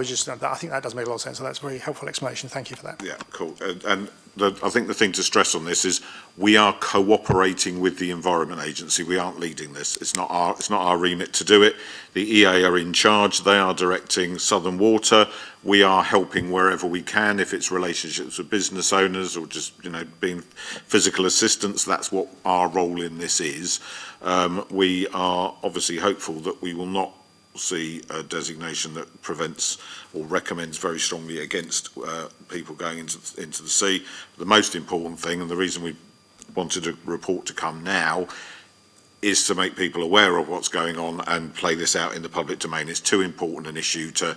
think that does make a lot of sense, so that's a very helpful explanation. Thank you for that. Yeah, cool. And I think the thing to stress on this is we are cooperating with the Environment Agency. We aren't leading this. It's not our remit to do it. The EA are in charge. They are directing Southern Water. We are helping wherever we can. If it's relationships with business owners or just being physical assistance, that's what our role in this is. We are obviously hopeful that we will not see a designation that prevents or recommends very strongly against people going into the sea. The most important thing, and the reason we wanted a report to come now, is to make people aware of what's going on and play this out in the public domain. It's too important an issue to,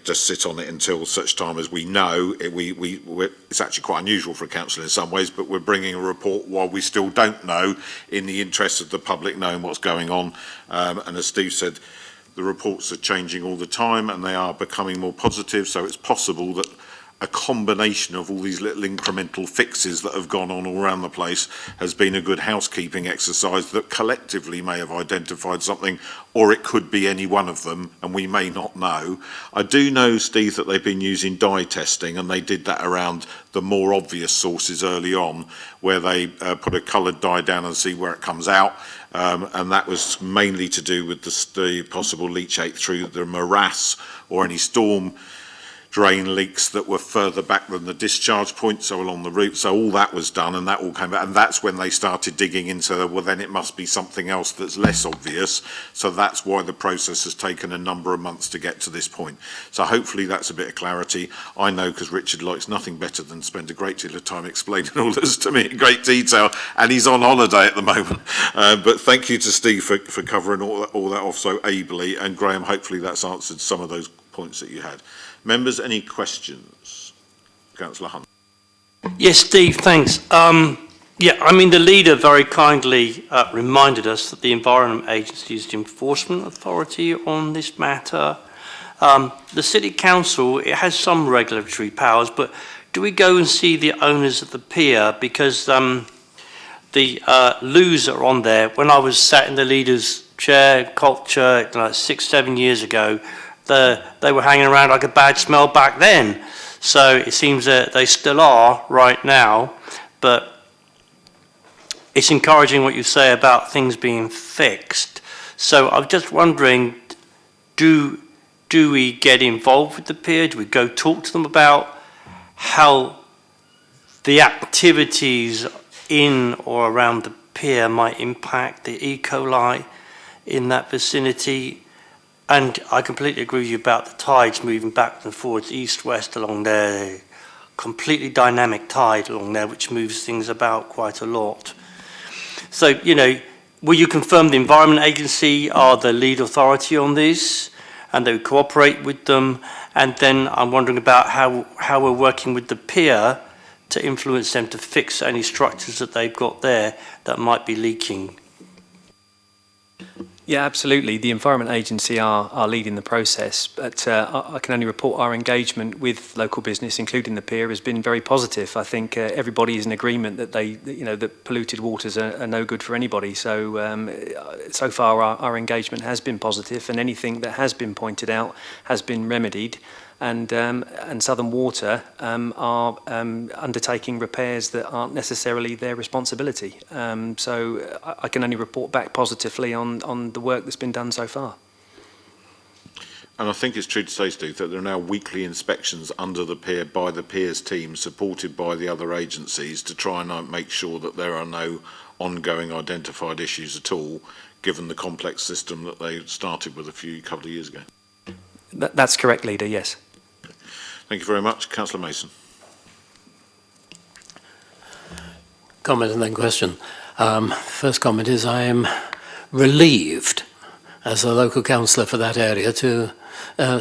just sit on it until such time as we know. It's actually quite unusual for a council in some ways, but we're bringing a report while we still don't know, in the interest of the public knowing what's going on. And as Steve said, the reports are changing all the time and they are becoming more positive, so it's possible that a combination of all these little incremental fixes that have gone on all around the place has been a good housekeeping exercise that collectively may have identified something, or it could be any one of them, and we may not know. I do know, Steve, that they've been using dye testing, and they did that around the more obvious sources early on, where they put a coloured dye down and see where it comes out. And that was mainly to do with the possible leachate through the morass or any storm drain leaks that were further back than the discharge point, so along the route. So all that was done, and that all came back, and that's when they started digging into, well, then it must be something else that's less obvious. So that's why the process has taken a number of months to get to this point. So hopefully that's a bit of clarity. I know, because Richard likes nothing better than spend a great deal of time explaining all this to me in great detail, and he's on holiday at the moment. But thank you to Steve for covering all that off so ably, and Graham, hopefully that's answered some of those points that you had. Members, any questions? Councillor Hunt. Yes, Steve, thanks. Yeah, I mean, the leader very kindly reminded us that the Environment Agency is the enforcement authority on this matter. The City Council, it has some regulatory powers, but do we go and see the owners of the pier? Because the loos are on there. When I was sat in the leader's chair, culture, like 6-7 years ago, they were hanging around like a bad smell back then. So it seems that they still are right now, but it's encouraging what you say about things being fixed. So I'm just wondering, do we get involved with the pier? Do we go talk to them about how the activities in or around the pier might impact the E. coli in that vicinity? And I completely agree with you about the tides moving back and forwards, east-west along there. Completely dynamic tide along there, which moves things about quite a lot. So, you know, will you confirm the Environment Agency are the lead authority on this, and they would cooperate with them? And then I'm wondering about how we're working with the pier to influence them to fix any structures that they've got there that might be leaking. Yeah, absolutely. The Environment Agency are leading the process, but I can only report our engagement with local business, including the pier, has been very positive. I think everybody is in agreement that that polluted waters are no good for anybody. So so far our engagement has been positive, and anything that has been pointed out has been remedied. And Southern Water are undertaking repairs that aren't necessarily their responsibility. So I can only report back positively on the work that's been done so far. And I think it's true to say, Steve, that there are now weekly inspections under the pier by the piers team, supported by the other agencies, to try and make sure that there are no ongoing identified issues at all, given the complex system that they started with a couple of years ago. That's correct, Leader, yes. Thank you very much. Councillor Mason. Comment and then question. First comment is I am relieved as a local councillor for that area to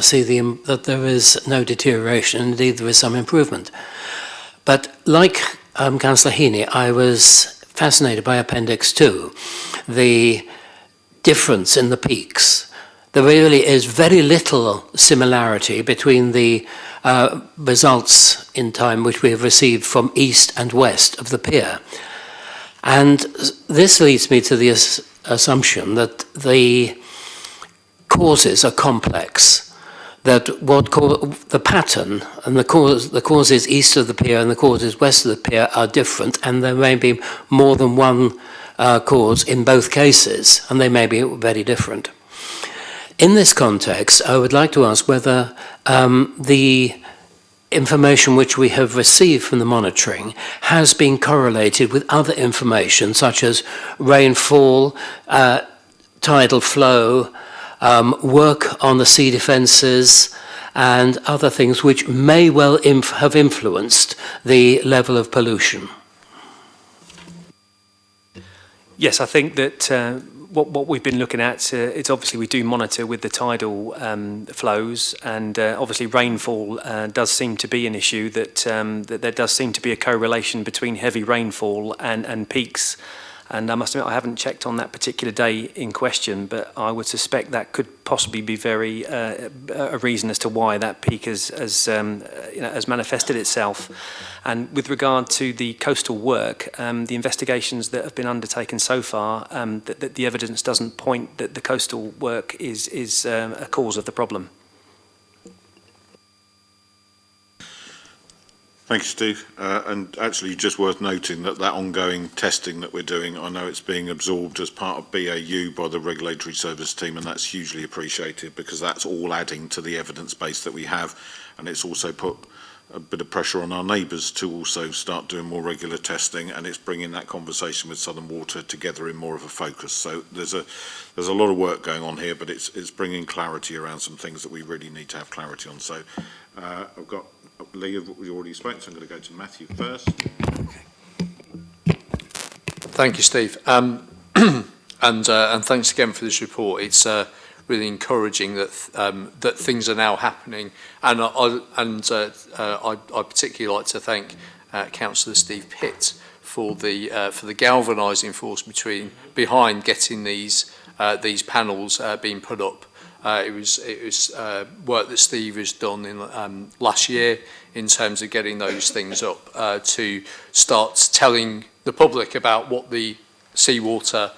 see that there is no deterioration, indeed there is some improvement. But like Councillor Heaney, I was fascinated by Appendix 2, the difference in the peaks. There really is very little similarity between the results in time which we have received from east and west of the pier. And this leads me to the assumption that the causes are complex, that the pattern and the causes east of the pier and the causes west of the pier are different, and there may be more than one cause in both cases, and they may be very different. In this context, I would like to ask whether the information which we have received from the monitoring has been correlated with other information, such as rainfall, tidal flow, work on the sea defences, and other things which may well have influenced the level of pollution. Yes, I think that what we've been looking at, it's obviously we do monitor with the tidal flows, and obviously rainfall does seem to be an issue, that there does seem to be a correlation between heavy rainfall and peaks And I must admit, I haven't checked on that particular day in question, but I would suspect that could possibly be a reason as to why that peak has manifested itself. And with regard to the coastal work, the investigations that have been undertaken so far, that the evidence doesn't point that the coastal work is a cause of the problem. Thank you, Steve. And actually, just worth noting that ongoing testing that we're doing, I know it's being absorbed as part of BAU by the regulatory service team, and that's hugely appreciated because that's all adding to the evidence base that we have, and it's also put a bit of pressure on our neighbours to also start doing more regular testing, and it's bringing that conversation with Southern Water together in more of a focus. So there's a lot of work going on here, but it's bringing clarity around some things that we really need to have clarity on. So I've got Lee, we already spoke, so I'm going to go to Matthew first. Thank you, Steve. And thanks again for this report. It's really encouraging that that things are now happening. And I particularly like to thank Councillor Steve Pitt for the galvanising force behind getting these panels being put up. It was work that Steve has done in last year in terms of getting those things up to start telling the public about what the seawater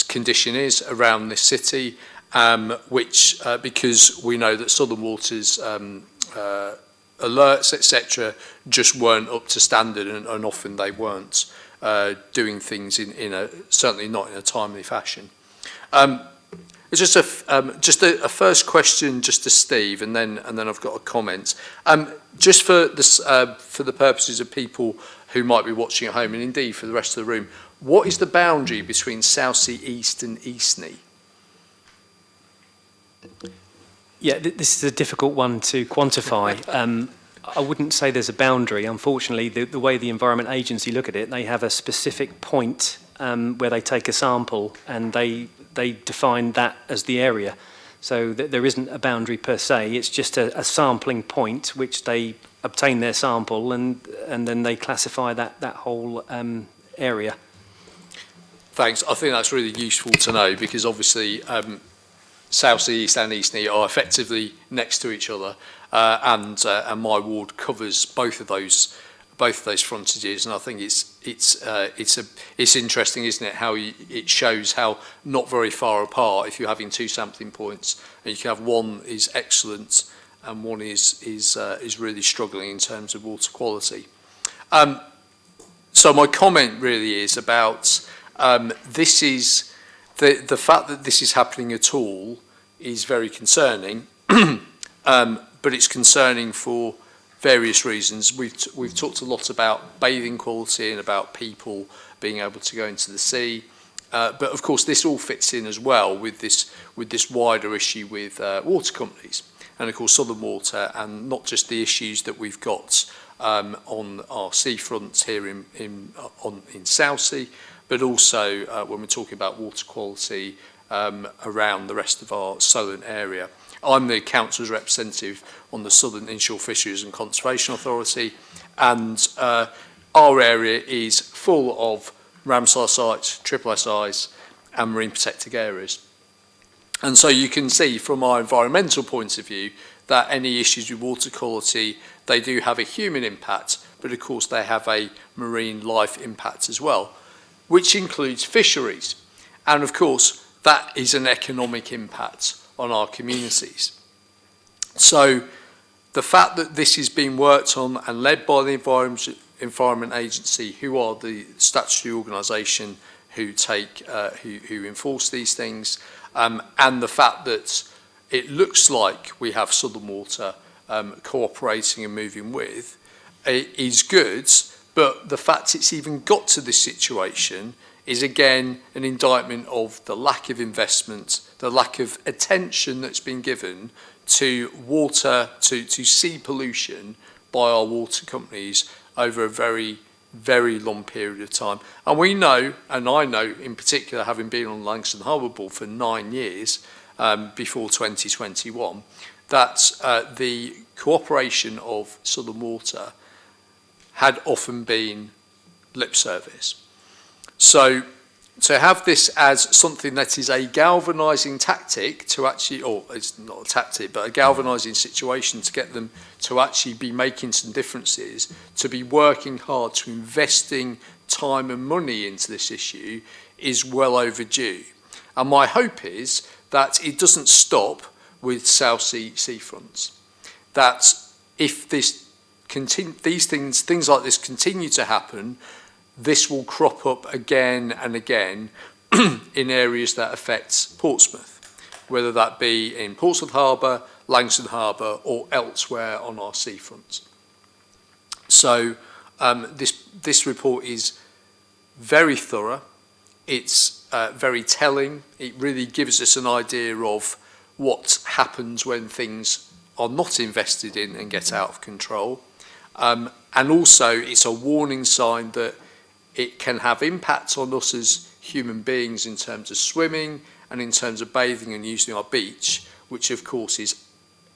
condition is around this city, which because we know that Southern Water's alerts, etc., just weren't up to standard, and often they weren't doing things certainly not in a timely fashion. It's just a first question, just to Steve, and then I've got a comment. Just for the purposes of people who might be watching at home, and indeed for the rest of the room, what is the boundary between Southsea East and Eastney? Yeah, this is a difficult one to quantify. I wouldn't say there's a boundary. Unfortunately, the way the Environment Agency look at it, they have a specific point where they take a sample and they define that as the area. So there isn't a boundary per se. It's just a sampling point which they obtain their sample and then they classify that whole area. Thanks. I think that's really useful to know because obviously Southsea East and Eastney are effectively next to each other, and my ward covers both of those frontages, and I think it's interesting, isn't it, how it shows how not very far apart, if you're having two sampling points, and you can have one is excellent and one is really struggling in terms of water quality. So my comment really is about this is the fact that this is happening at all is very concerning, but it's concerning for various reasons. We've talked a lot about bathing quality and about people being able to go into the sea, but of course this all fits in as well with this wider issue with water companies, and of course Southern Water, and not just the issues that we've got on our seafronts here in Southsea, but also when we're talking about water quality around the rest of our Solent area. I'm the council's representative on the Southern Inshore Fisheries and Conservation Authority, and our area is full of Ramsar sites, triple SIs and marine protected areas. And so you can see from our environmental point of view that any issues with water quality, they do have a human impact, but of course they have a marine life impact as well, which includes fisheries. And of course that is an economic impact on our communities. So the fact that this is being worked on and led by the Environment Agency, who are the statutory organisation who who enforce these things, and the fact that it looks like we have Southern Water cooperating and moving with, is good, but the fact it's even got to this situation is again an indictment of the lack of investment, the lack of attention that's been given to water, to sea pollution by our water companies over a very, very long period of time. And we know, and I know in particular, having been on Langston Harbour Board for 9 years before 2021, that the cooperation of Southern Water had often been lip service. So to have this as something that is a galvanising tactic to actually, or it's not a tactic, but a galvanising situation to get them to actually be making some differences, to be working hard, to investing time and money into this issue is well overdue. And my hope is that it doesn't stop with South Sea seafronts. That if these things like this continue to happen, this will crop up again and again in areas that affect Portsmouth, whether that be in Portsmouth Harbour, Langston Harbour, or elsewhere on our seafronts. So this report is very thorough. It's very telling. It really gives us an idea of what happens when things are not invested in and get out of control. And also, it's a warning sign that it can have impacts on us as human beings in terms of swimming and in terms of bathing and using our beach, which of course is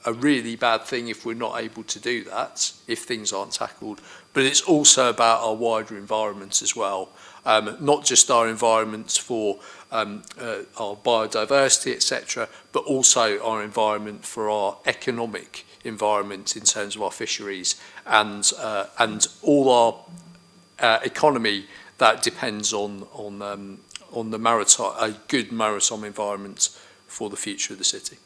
a really bad thing if we're not able to do that, if things aren't tackled. But it's also about our wider environment as well, not just our environments for our biodiversity, etc., but also our environment for our economic environment in terms of our fisheries and all our economy that depends on the maritime, a good maritime environment for the future of the city.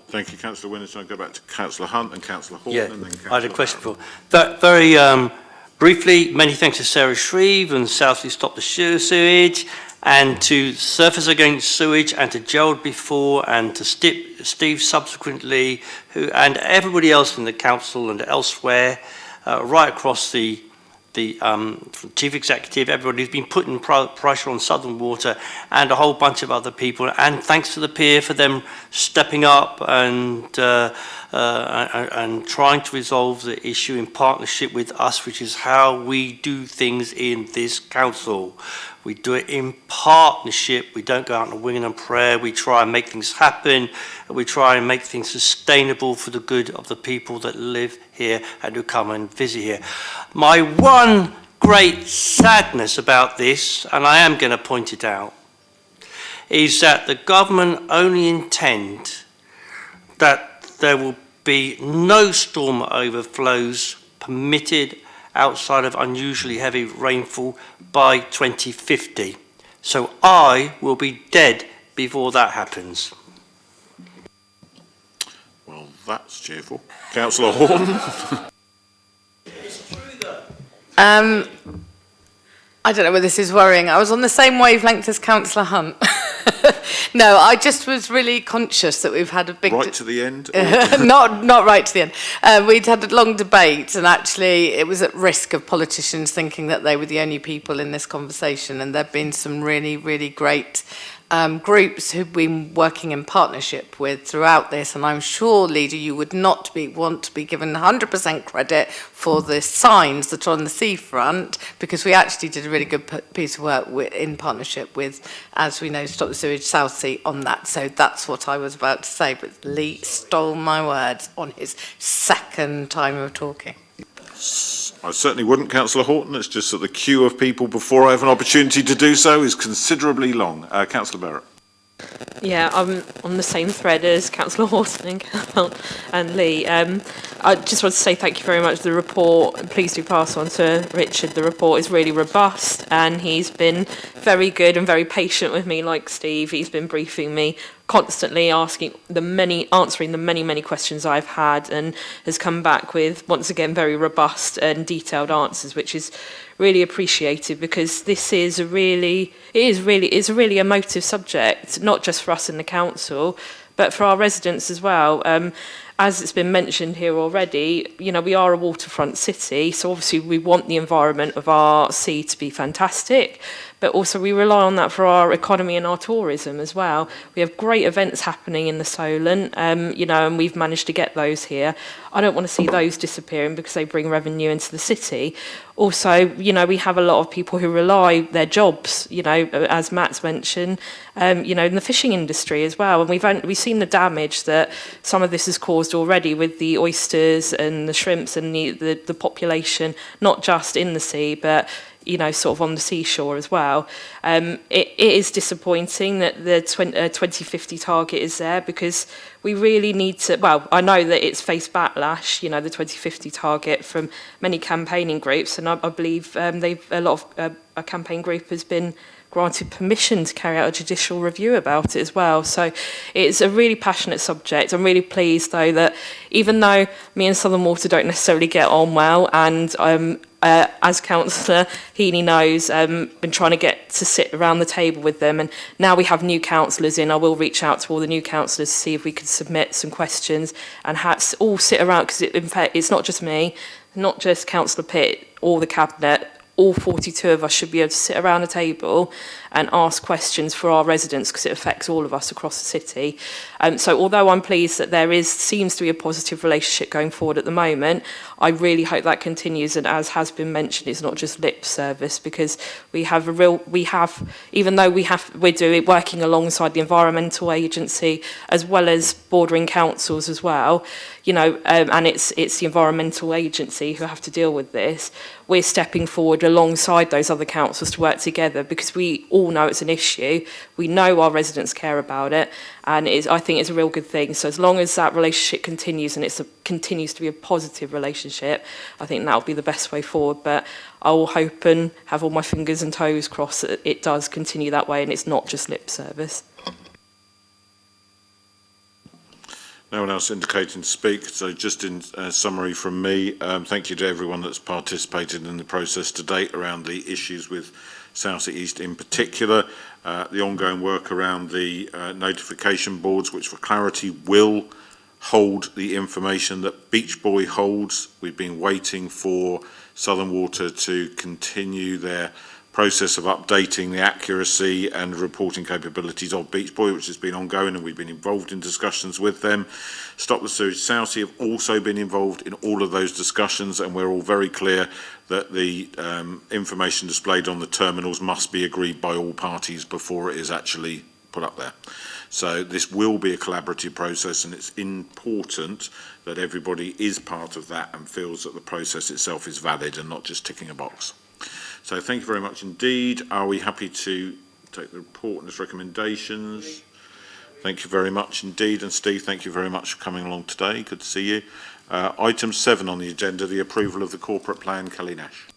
Thank you, Councillor Winners. I'll go back to Councillor Hunt and Councillor Horton. Yeah, And then Councillor I had a question for that. Very briefly, many thanks to Sarah Shreve and South Sea Stop the Sewage, and to Surfers Against Sewage, and to Gerald before, and to Steve subsequently, and everybody else in the council and elsewhere, right across the chief executive, everybody who's been putting pressure on Southern Water, and a whole bunch of other people. And thanks to the peer for them stepping up and trying to resolve the issue in partnership with us, which is how we do things in this council. We do it in partnership. We don't go out on a wing and a prayer. We try and make things happen. We try and make things sustainable for the good of the people that live here and who come and visit here. My one great sadness about this, and I am going to point it out, is that the government only intend that there will be no storm overflows permitted outside of unusually heavy rainfall by 2050. So I will be dead before that happens. Well, that's cheerful. Councillor Horton. I don't know whether this is worrying. I was on the same wavelength as Councillor Hunt. No, I just was really conscious that we've had a big... Right to the end? Not right to the end. We'd had a long debate, and actually it was at risk of politicians thinking that they were the only people in this conversation, and there have been some really, really great groups who've been working in partnership with throughout this, and I'm sure, Leader, you would not want to be given 100% credit for the signs that are on the seafront, because we actually did a really good piece of work in partnership with, as we know, Stop the Sewage South Sea on that. So that's what I was about to say, but Lee stole my words on his second time of talking. I certainly wouldn't, Councillor Horton. It's just that the queue of people before I have an opportunity to do so is considerably long. Councillor Barrett. Yeah, I'm on the same thread as Councillor Horton and Lee. I just want to say thank you very much for the report. Please do pass on to Richard. The report is really robust, and he's been very good and very patient with me, like Steve. He's been briefing me constantly, answering the many questions I've had, and has come back with, once again, very robust and detailed answers, which is really appreciated, because this is a really emotive subject, not just for us in the council, but for our residents as well. As it's been mentioned here already, you know, we are a waterfront city, so obviously we want the environment of our sea to be fantastic, but also we rely on that for our economy and our tourism as well. We have great events happening in the Solent, you know, and we've managed to get those here. I don't want to see those disappearing because they bring revenue into the city. Also, you know, we have a lot of people who rely their jobs, you know, as Matt's mentioned, you know, in the fishing industry as well. And we've seen the damage that some of this has caused caused already with the oysters and the shrimps and the population, not just in the sea, but sort of on the seashore as well. It is disappointing that the 2050 target is there, because we really need to, well, I know that it's faced backlash, the 2050 target from many campaigning groups, and I believe a lot of a campaign group has been granted permission to carry out a judicial review about it as well. So it's a really passionate subject. I'm really pleased, though, that even though me and Southern Water don't necessarily get on well, and as Councillor Heaney knows, been trying to get to sit around the table with them, and now we have new councillors in. I will reach out to all the new councillors to see if we could submit some questions and all sit around, because in fact it's not just me, not just Councillor Pitt or the Cabinet. All 42 of us should be able to sit around a table and ask questions for our residents, because it affects all of us across the city. So although I'm pleased that there seems to be a positive relationship going forward at the moment, I really hope that continues, and as has been mentioned, it's not just lip service, because even though we're working alongside the Environmental Agency as well as bordering councils as well, and it's the Environmental Agency who have to deal with this. We're stepping forward alongside those other councils to work together, because we all know it's an issue. We know our residents care about it, and I think it's a real good thing. So as long as that relationship continues, and it continues to be a positive relationship, I think that'll be the best way forward. But I will hope and have all my fingers and toes crossed that it does continue that way, and it's not just lip service. No one else indicating to speak, so just in summary from me, thank you to everyone that's participated in the process to date around the issues with South East in particular, the ongoing work around the notification boards, which for clarity will hold the information that Beach Boy holds. We've been waiting for Southern Water to continue their process of updating the accuracy and reporting capabilities of Beach Boy, which has been ongoing, and we've been involved in discussions with them. Stop the Sewage South have also been involved in all of those discussions, and we're all very clear that the information displayed on the terminals must be agreed by all parties before it is actually put up there. So this will be a collaborative process, and it's important that everybody is part of that and feels that the process itself is valid and not just ticking a box. So thank you very much indeed. Are we happy to take the report and its recommendations? Thank you very much indeed. And Steve, thank you very much for coming along today. Good to see you. Item 7 on the agenda, the approval of the corporate plan. Kelly Nash.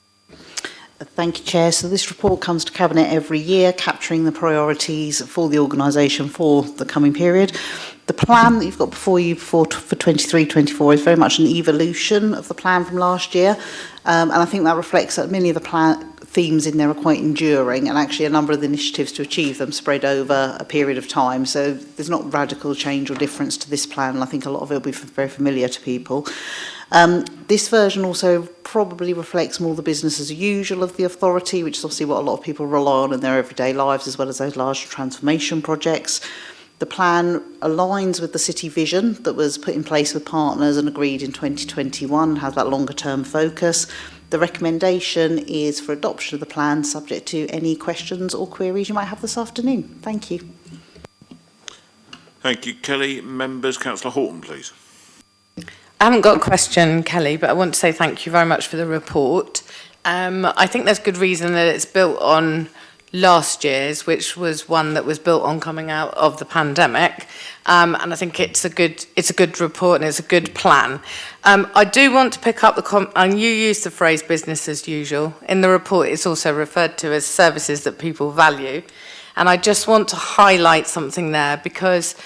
Thank you, Chair. So this report comes to Cabinet every year, capturing the priorities for the organisation for the coming period. The plan that you've got before you for 23-24 is very much an evolution of the plan from last year, and I think that reflects that many of the plan themes in there are quite enduring, and actually a number of the initiatives to achieve them spread over a period of time. So there's not radical change or difference to this plan, and I think a lot of it will be very familiar to people. This version also probably reflects more the business as usual of the authority, which is obviously what a lot of people rely on in their everyday lives, as well as those large transformation projects. The plan aligns with the city vision that was put in place with partners and agreed in 2021, has that longer term focus. The recommendation is for adoption of the plan, subject to any questions or queries you might have this afternoon. Thank you. Thank you, Kelly. Members, Councillor Horton, please. I haven't got a question, Kelly, but I want to say thank you very much for the report. I think there's good reason that it's built on last year's, which was one that was built on coming out of the pandemic, and I think it's a good report and it's a good plan. I do want to pick up and you used the phrase business as usual. In the report, it's also referred to as services that people value, and I just want to highlight something there, because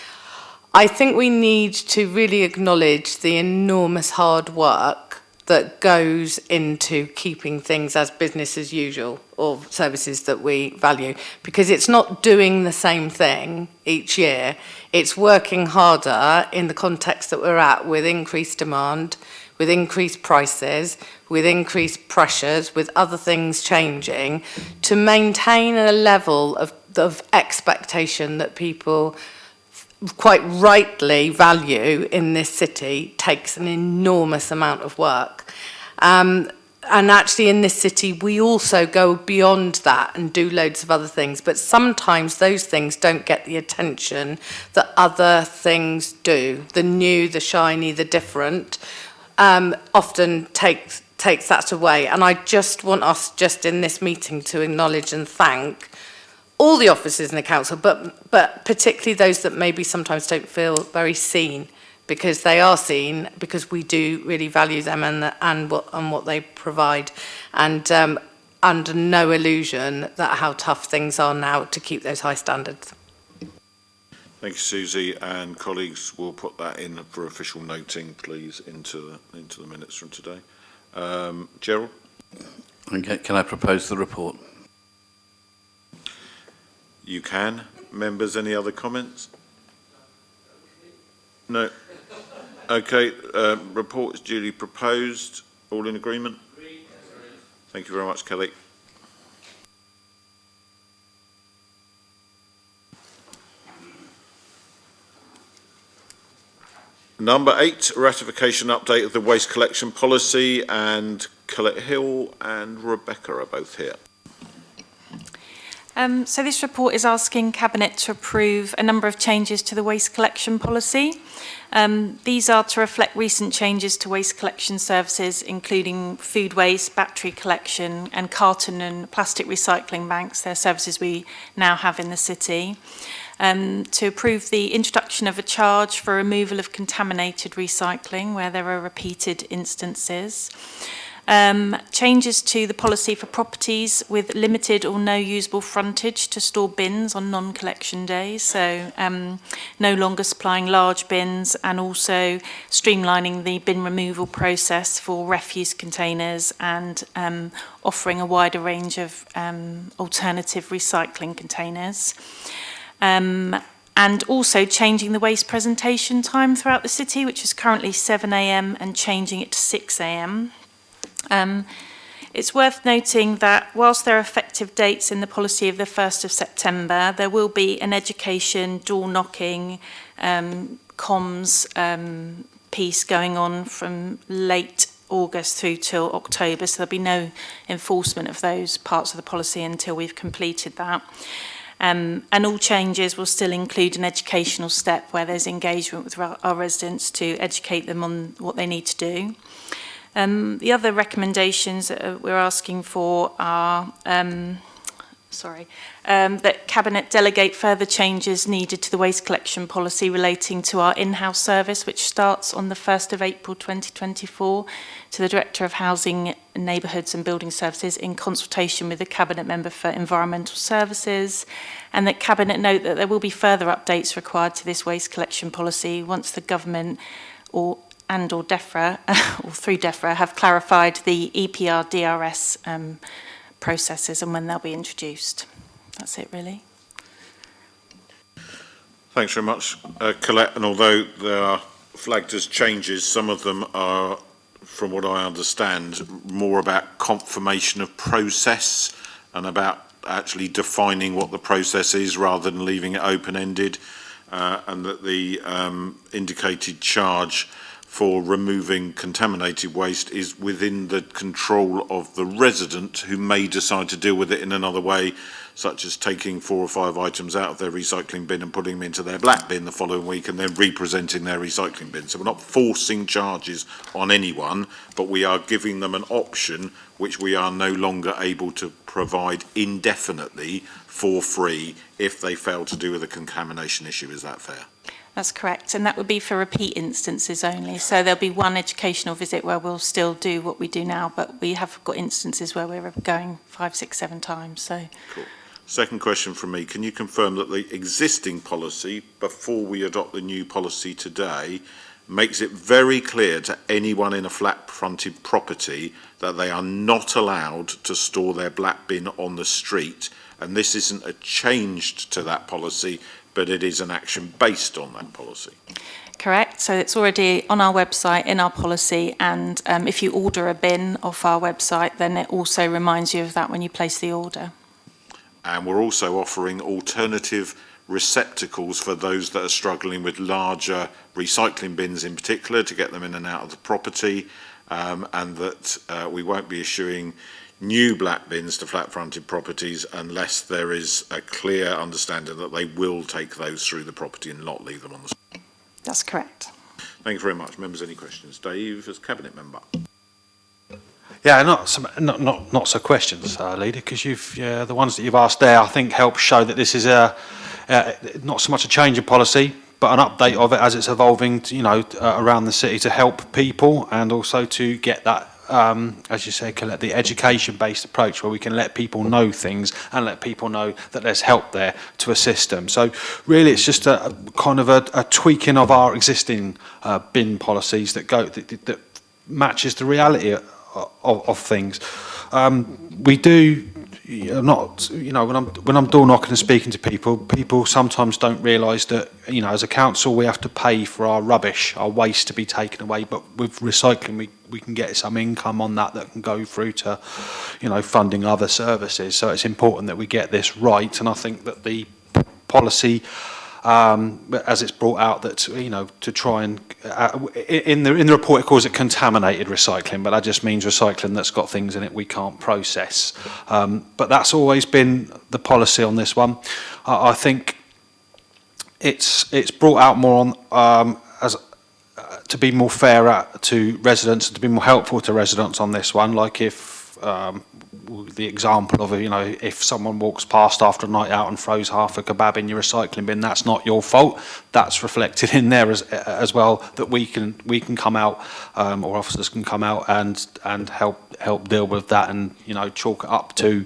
I think we need to really acknowledge the enormous hard work that goes into keeping things as business as usual, or services that we value, because it's not doing the same thing each year. It's working harder in the context that we're at, with increased demand, with increased prices, with increased pressures, with other things changing, to maintain a level of expectation that people quite rightly value in this city takes an enormous amount of work. and actually in this city we also go beyond that and do loads of other things, but sometimes those things don't get the attention that other things do. The new, the shiny, the different often takes that away. And I just want us just in this meeting to acknowledge and thank all the officers in the council, but particularly those that maybe sometimes don't feel very seen, because they are seen, because we do really value them and what they provide, and under no illusion that how tough things are now to keep those high standards. Thank you, Susie, and colleagues will put that in for official noting, please, into the minutes from today. Gerald? Okay, can I propose the report? You can. Members, any other comments? No. Okay, report is duly proposed. All in agreement? Thank you very much, Kelly. Number 8, ratification update of the waste collection policy, and Colette Hill and Rebecca are both here. So this report is asking Cabinet to approve a number of changes to the waste collection policy. These are to reflect recent changes to waste collection services, including food waste, battery collection and carton and plastic recycling banks. They're services we now have in the city. To approve the introduction of a charge for removal of contaminated recycling where there are repeated instances. Changes to the policy for properties with limited or no usable frontage to store bins on non-collection days, so no longer supplying large bins, and also streamlining the bin removal process for refuse containers and offering a wider range of alternative recycling containers. And also changing the waste presentation time throughout the city, which is currently 7 a.m. and changing it to 6 a.m. It's worth noting that whilst there are effective dates in the policy of the 1st of September, there will be an education, door knocking, comms piece going on from late August through till October, so there'll be no enforcement of those parts of the policy until we've completed that. And all changes will still include an educational step where there's engagement with our residents to educate them on what they need to do. The other recommendations that we're asking for are that Cabinet delegate further changes needed to the waste collection policy relating to our in-house service, which starts on the 1st of April 2024, to the Director of Housing, Neighbourhoods and Building Services in consultation with the Cabinet Member for Environmental Services, and that Cabinet note that there will be further updates required to this waste collection policy once the Government or DEFRA, or through DEFRA, have clarified the EPR DRS processes and when they'll be introduced. That's it, really. Thanks very much, Colette. And although they are flagged as changes, some of them are, from what I understand, more about confirmation of process and about actually defining what the process is rather than leaving it open-ended, and that the indicated charge for removing contaminated waste is within the control of the resident, who may decide to deal with it in another way, such as taking 4 or 5 items out of their recycling bin and putting them into their black bin the following week and then representing their recycling bin. So we're not forcing charges on anyone, but we are giving them an option which we are no longer able to provide indefinitely for free if they fail to do with a contamination issue. Is that fair? That's correct, and that would be for repeat instances only. So there'll be one educational visit where we'll still do what we do now, but we have got instances where we're going 5, 6, 7 times. So. Cool. Second question from me, can you confirm that the existing policy, before we adopt the new policy today, makes it very clear to anyone in a flat-fronted property that they are not allowed to store their black bin on the street, and this isn't a change to that policy, but it is an action based on that policy? Correct. So it's already on our website, in our policy, and if you order a bin off our website, then it also reminds you of that when you place the order. And we're also offering alternative receptacles for those that are struggling with larger recycling bins in particular, to get them in and out of the property. and that we won't be issuing new black bins to flat-fronted properties unless there is a clear understanding that they will take those through the property and not leave them on the street. That's correct. Thank you very much. Members, any questions? Dave, as Cabinet Member. Yeah, not so questions, Leader, because the ones that you've asked there, I think, help show that this is not so much a change in policy, but an update of it as it's evolving, around the city to help people, and also to get that, as you say, the education-based approach where we can let people know things and let people know that there's help there to assist them. So really, it's just a kind of a tweaking of our existing bin policies that matches the reality of things. We do not, when I'm door knocking and speaking to people sometimes don't realise that, as a council we have to pay for our rubbish, our waste to be taken away, but with recycling we can get some income on that can go through to, funding other services. So it's important that we get this right, and I think that the policy, as it's brought out, that to try and in the report it calls it contaminated recycling, but that just means recycling that's got things in it we can't process. But that's always been the policy on this one. I think it's brought out more on as to be more fair to residents and to be more helpful to residents on this one. Like if the example of if someone walks past after a night out and throws half a kebab in your recycling bin, that's not your fault. That's reflected in there as well, that we can come out, or officers can come out and help deal with that, and chalk it up to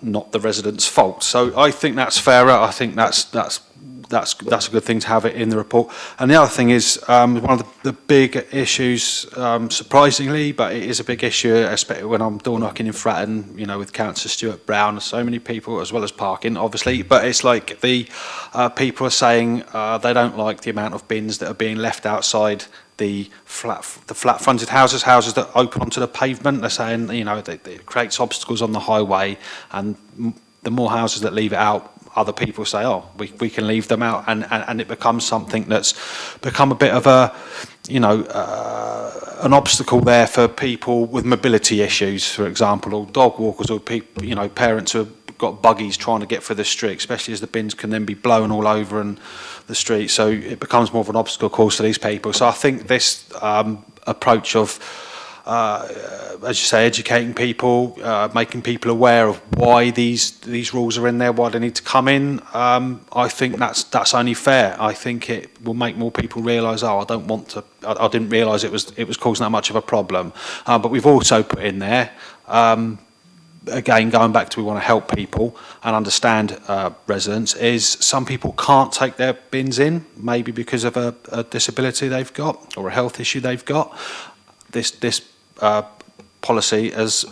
not the resident's fault. So I think that's fairer. I think that's a good thing to have it in the report. And the other thing is, one of the big issues, surprisingly, but it is a big issue, especially when I'm door knocking in Fratton, with Councillor Stuart Brown, so many people, as well as parking, obviously, but it's like the people are saying they don't like the amount of bins that are being left outside the flat-fronted houses that open onto the pavement. They're saying, it creates obstacles on the highway, and the more houses that leave it out, other people say, oh, we can leave them out, and it becomes something that's become a bit of a, an obstacle there for people with mobility issues, for example, or dog walkers, or people, parents who have got buggies trying to get through the street, especially as the bins can then be blown all over and the street. So it becomes more of an obstacle course to these people. So I think this approach of, as you say, educating people, making people aware of why these rules are in there, why they need to come in, I think that's only fair. I think it will make more people realise, I didn't realise it was causing that much of a problem. But we've also put in there, again, going back to we want to help people and understand residents, is some people can't take their bins in, maybe because of a disability they've got or a health issue they've got. This policy, as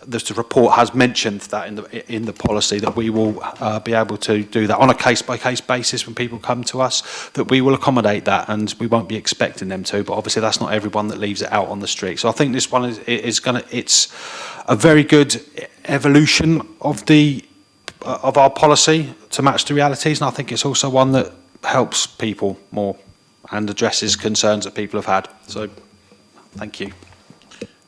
the report has mentioned that in the policy, that we will be able to do that on a case-by-case basis when people come to us, that we will accommodate that, and we won't be expecting them to, but obviously that's not everyone that leaves it out on the street. So I think this one it's a very good evolution of our policy to match the realities, and I think it's also one that helps people more and addresses concerns that people have had. So thank you.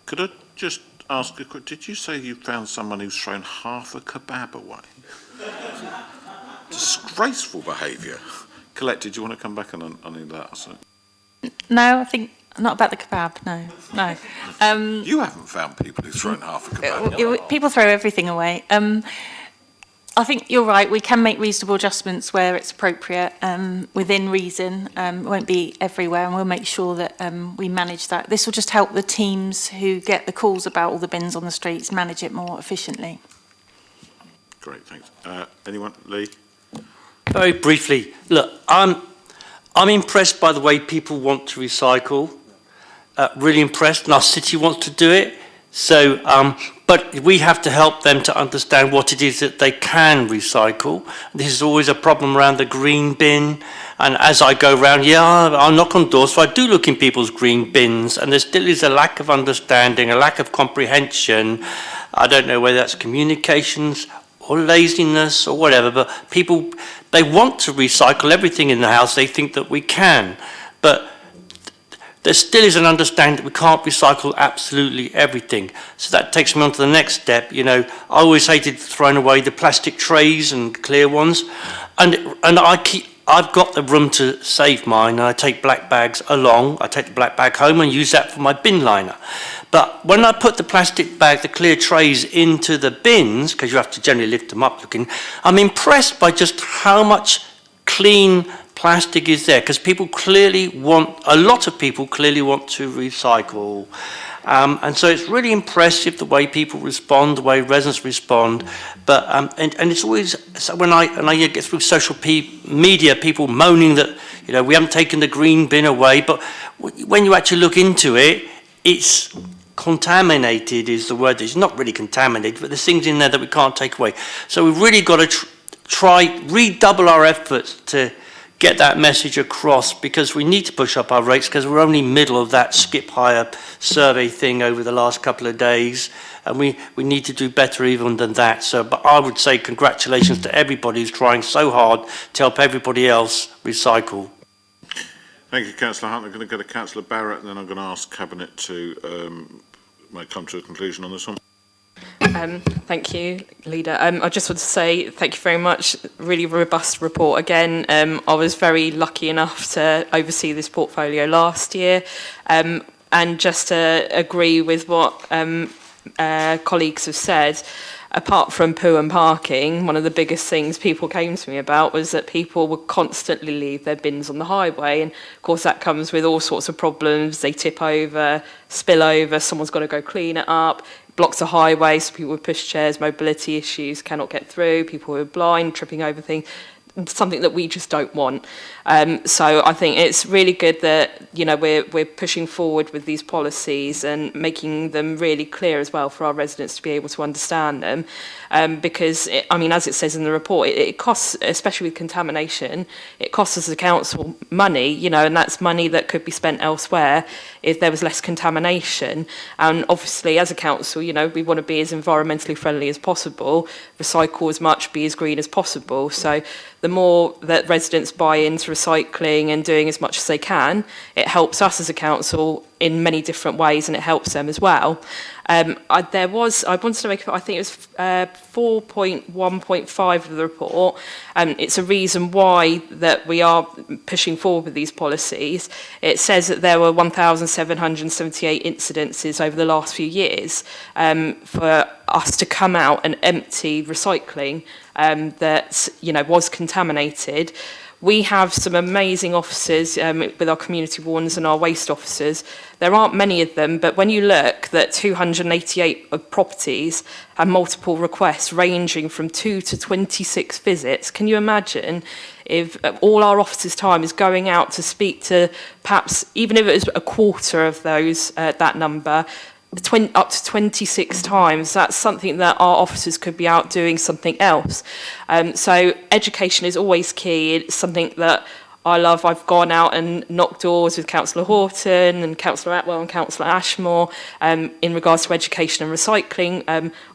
Could I just ask a quick, did you say you found someone who's thrown half a kebab away? Disgraceful behaviour. Colette, did you want to come back on any of that? So. No, I think not about the kebab. No. You haven't found people who've thrown half a kebab. People throw everything away. I think you're right. We can make reasonable adjustments where it's appropriate, within reason. It won't be everywhere, and we'll make sure that we manage that. This will just help the teams who get the calls about all the bins on the streets manage it more efficiently. Great, thanks. Anyone? Lee? Very briefly, look, I'm impressed by the way people want to recycle. Really impressed, and our city wants to do it. So, but we have to help them to understand what it is that they can recycle. This is always a problem around the green bin. And as I go around, I knock on doors, so I do look in people's green bins, and there still is a lack of understanding, a lack of comprehension. I don't know whether that's communications or laziness or whatever, but people, they want to recycle everything in the house. They think that we can. But there still is an understanding that we can't recycle absolutely everything. So that takes me on to the next step. You know, I always hated throwing away the plastic trays and clear ones, and I've got the room to save mine, and I take black bags along. I take the black bag home and use that for my bin liner. But when I put the plastic bag, the clear trays into the bins, because you have to generally lift them up looking, I'm impressed by just how much clean plastic is there, because a lot of people clearly want to recycle. And so it's really impressive the way people respond, the way residents respond. But and it's always, so when I get through social media, people moaning that, you know, we haven't taken the green bin away. But when you actually look into it, it's contaminated is the word. It's not really contaminated, but there's things in there that we can't take away. So we've really got to redouble our efforts to get that message across, because we need to push up our rates, because we're only middle of that skip hire survey thing over the last couple of days, and we need to do better even than that. So, but I would say congratulations to everybody who's trying so hard to help everybody else recycle. Thank you, Councillor Hunt. I'm going to go to Councillor Barrett, and then I'm going to ask Cabinet to come to a conclusion on this one. Thank you, Leader. I just want to say thank you very much. Really robust report again. I was very lucky enough to oversee this portfolio last year, and just to agree with what colleagues have said. Apart from poo and parking, one of the biggest things people came to me about was that people would constantly leave their bins on the highway, and of course that comes with all sorts of problems. They tip over, spill over, someone's got to go clean it up, blocks the highway, so people with pushchairs, mobility issues cannot get through, people who are blind, tripping over things, something that we just don't want. So I think it's really good that, you know, we're pushing forward with these policies and making them really clear as well for our residents to be able to understand them. Because, as it says in the report, it costs, especially with contamination, it costs us as a council money, you know, and that's money that could be spent elsewhere if there was less contamination. And obviously, as a council, you know, we want to be as environmentally friendly as possible, recycle as much, be as green as possible. So the more that residents buy into recycling and doing as much as they can, it helps us as a council in many different ways, and it helps them as well. I wanted to make, I think it was 4.1.5 of the report. It's a reason why that we are pushing forward with these policies. It says that there were 1,778 incidences over the last few years for us to come out and empty recycling that, you know, was contaminated. We have some amazing officers with our community wardens and our waste officers. There aren't many of them, but when you look that 288 of properties have multiple requests ranging from 2 to 26 visits, can you imagine if all our officers' time is going out to speak to perhaps, even if it was a quarter of those, that number, up to 26 times, that's something that our officers could be out doing something else. So education is always key. It's something that I love. I've gone out and knocked doors with Councillor Horton and Councillor Atwell and Councillor Ashmore in regards to education and recycling.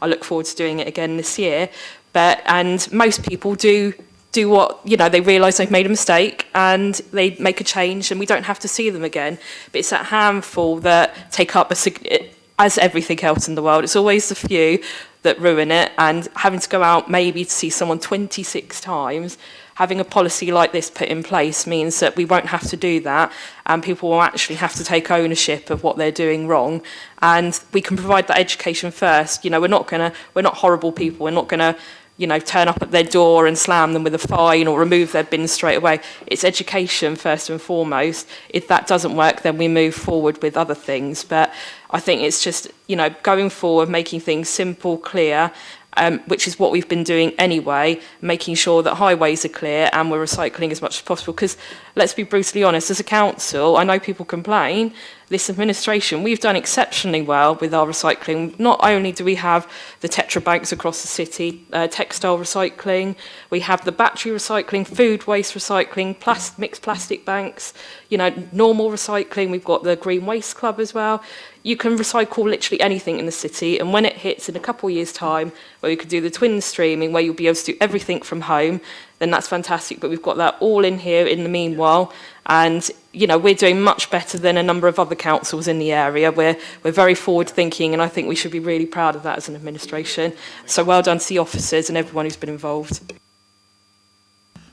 I look forward to doing it again this year. And most people do what, you know, they realise they've made a mistake and they make a change and we don't have to see them again. But it's that handful that take up as everything else in the world, it's always the few that ruin it, and having to go out maybe to see someone 26 times, having a policy like this put in place means that we won't have to do that, and people will actually have to take ownership of what they're doing wrong, and we can provide that education first. You know, we're not horrible people. We're not gonna, you know, turn up at their door and slam them with a fine or remove their bins straight away. It's education first and foremost. If that doesn't work, then we move forward with other things. But I think it's just, you know, going forward, making things simple, clear, which is what we've been doing anyway, making sure that highways are clear and we're recycling as much as possible. Because let's be brutally honest, as a council, I know people complain, this administration, we've done exceptionally well with our recycling. Not only do we have the Tetra banks across the city, textile recycling, we have the battery recycling, food waste recycling, mixed plastic banks, you know, normal recycling. We've got the Green Waste Club as well. You can recycle literally anything in the city, and when it hits in a couple of years' time, where you could do the twin streaming, where you'll be able to do everything from home, then that's fantastic. But we've got that all in here in the meanwhile. And, you know, we're doing much better than a number of other councils in the area. We're very forward thinking, and I think we should be really proud of that as an administration. So well done to the officers and everyone who's been involved.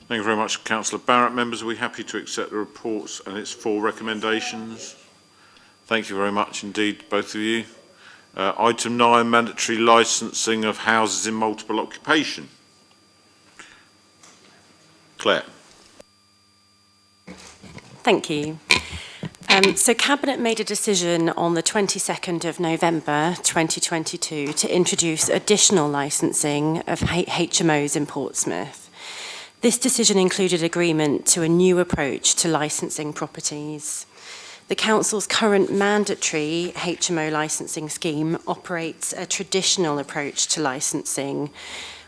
Thank you very much, Councillor Barrett. Members, are we happy to accept the reports and its 4 recommendations? Thank you very much indeed, both of you. Item 9, mandatory licensing of houses in multiple occupation. Claire. Thank you. So Cabinet made a decision on the 22nd of November 2022 to introduce additional licensing of HMOs in Portsmouth. This decision included agreement to a new approach to licensing properties. The Council's current mandatory HMO licensing scheme operates a traditional approach to licensing,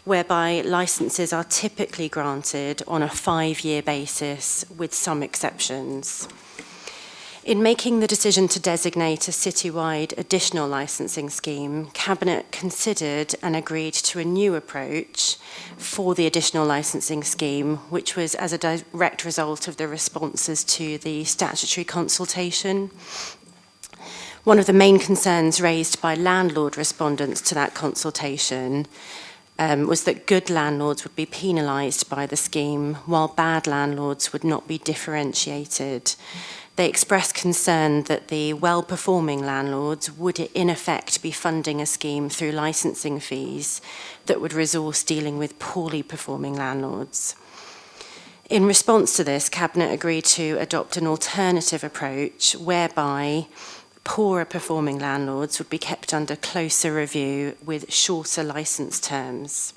whereby licences are typically granted on a 5-year basis with some exceptions. In making the decision to designate a citywide additional licensing scheme, Cabinet considered and agreed to a new approach for the additional licensing scheme, which was as a direct result of the responses to the statutory consultation. One of the main concerns raised by landlord respondents to that consultation was that good landlords would be penalised by the scheme, while bad landlords would not be differentiated. They expressed concern that the well-performing landlords would in effect be funding a scheme through licensing fees that would resource dealing with poorly performing landlords. In response to this, Cabinet agreed to adopt an alternative approach whereby poorer performing landlords would be kept under closer review with shorter licence terms.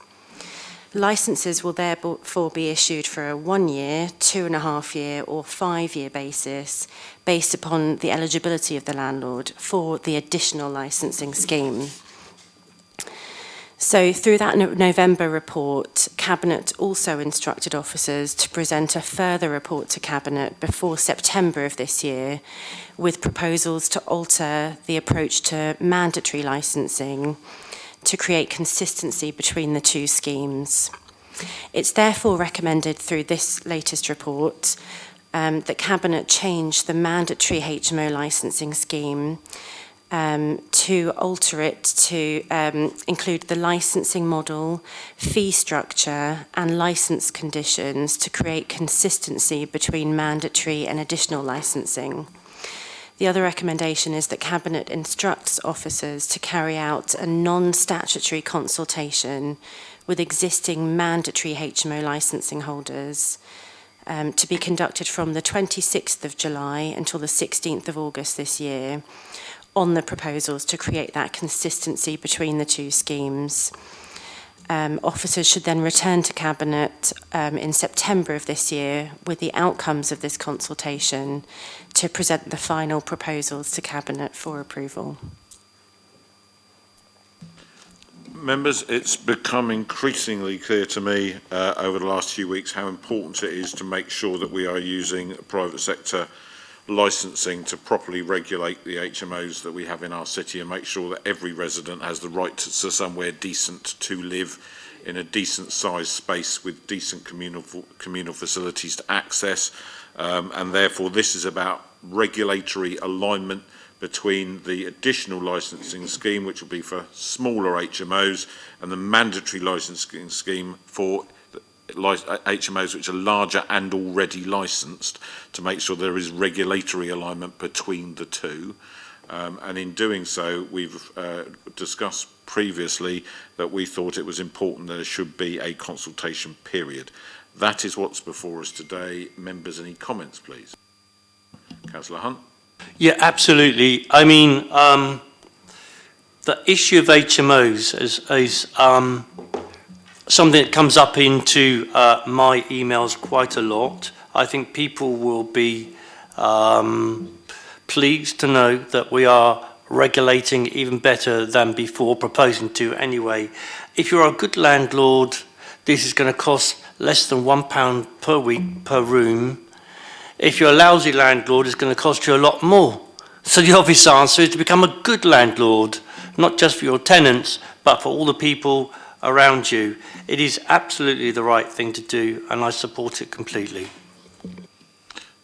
Licences will therefore be issued for a 1-year, 2.5-year or 5-year basis based upon the eligibility of the landlord for the additional licensing scheme. So through that November report, Cabinet also instructed officers to present a further report to Cabinet before September of this year with proposals to alter the approach to mandatory licensing to create consistency between the 2 schemes. It's therefore recommended through this latest report that Cabinet change the mandatory HMO licensing scheme to alter it to include the licensing model, fee structure and licence conditions to create consistency between mandatory and additional licensing. The other recommendation is that Cabinet instructs officers to carry out a non-statutory consultation with existing mandatory HMO licensing holders to be conducted from the 26th of July until the 16th of August this year on the proposals to create that consistency between the 2 schemes. Officers should then return to Cabinet in September of this year with the outcomes of this consultation to present the final proposals to Cabinet for approval. Members, it's become increasingly clear to me over the last few weeks how important it is to make sure that we are using private sector licensing to properly regulate the HMOs that we have in our city and make sure that every resident has the right to somewhere decent to live in a decent sized space with decent communal facilities to access. And therefore this is about regulatory alignment between the additional licensing scheme, which will be for smaller HMOs, and the mandatory licensing scheme for HMOs which are larger and already licensed, to make sure there is regulatory alignment between the 2. And in doing so, we've discussed previously that we thought it was important that there should be a consultation period. That is what's before us today. Members, any comments, please? Councillor Hunt. Yeah, absolutely. I mean, the issue of HMOs is something that comes up into my emails quite a lot. I think people will be pleased to know that we are regulating even better than before, proposing to anyway. If you're a good landlord, this is going to cost less than £1 per week per room. If you're a lousy landlord, it's going to cost you a lot more. So the obvious answer is to become a good landlord, not just for your tenants, but for all the people around you. It is absolutely the right thing to do, and I support it completely.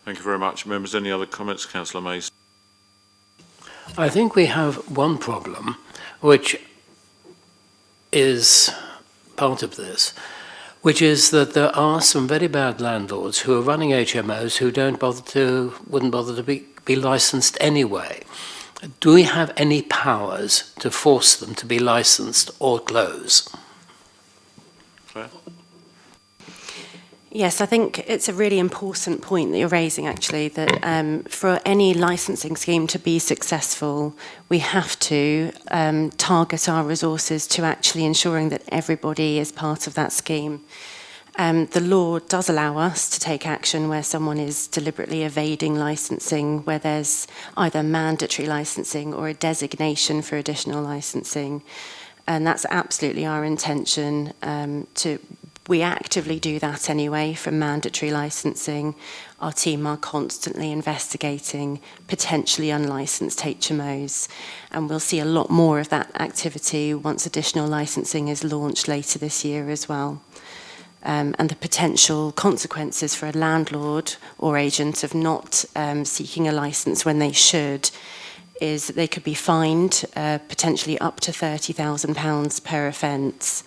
Thank you very much. Members, any other comments? Councillor Mays. I think we have one problem, which is part of this, which is that there are some very bad landlords who are running HMOs who wouldn't bother to be licensed anyway. Do we have any powers to force them to be licensed or close? Claire? Yes, I think it's a really important point that you're raising, actually, that for any licensing scheme to be successful, we have to target our resources to actually ensuring that everybody is part of that scheme. The law does allow us to take action where someone is deliberately evading licensing, where there's either mandatory licensing or a designation for additional licensing. And that's absolutely our intention we actively do that anyway for mandatory licensing. Our team are constantly investigating potentially unlicensed HMOs, and we'll see a lot more of that activity once additional licensing is launched later this year as well. And the potential consequences for a landlord or agent of not seeking a licence when they should is that they could be fined potentially up to £30,000 per offence,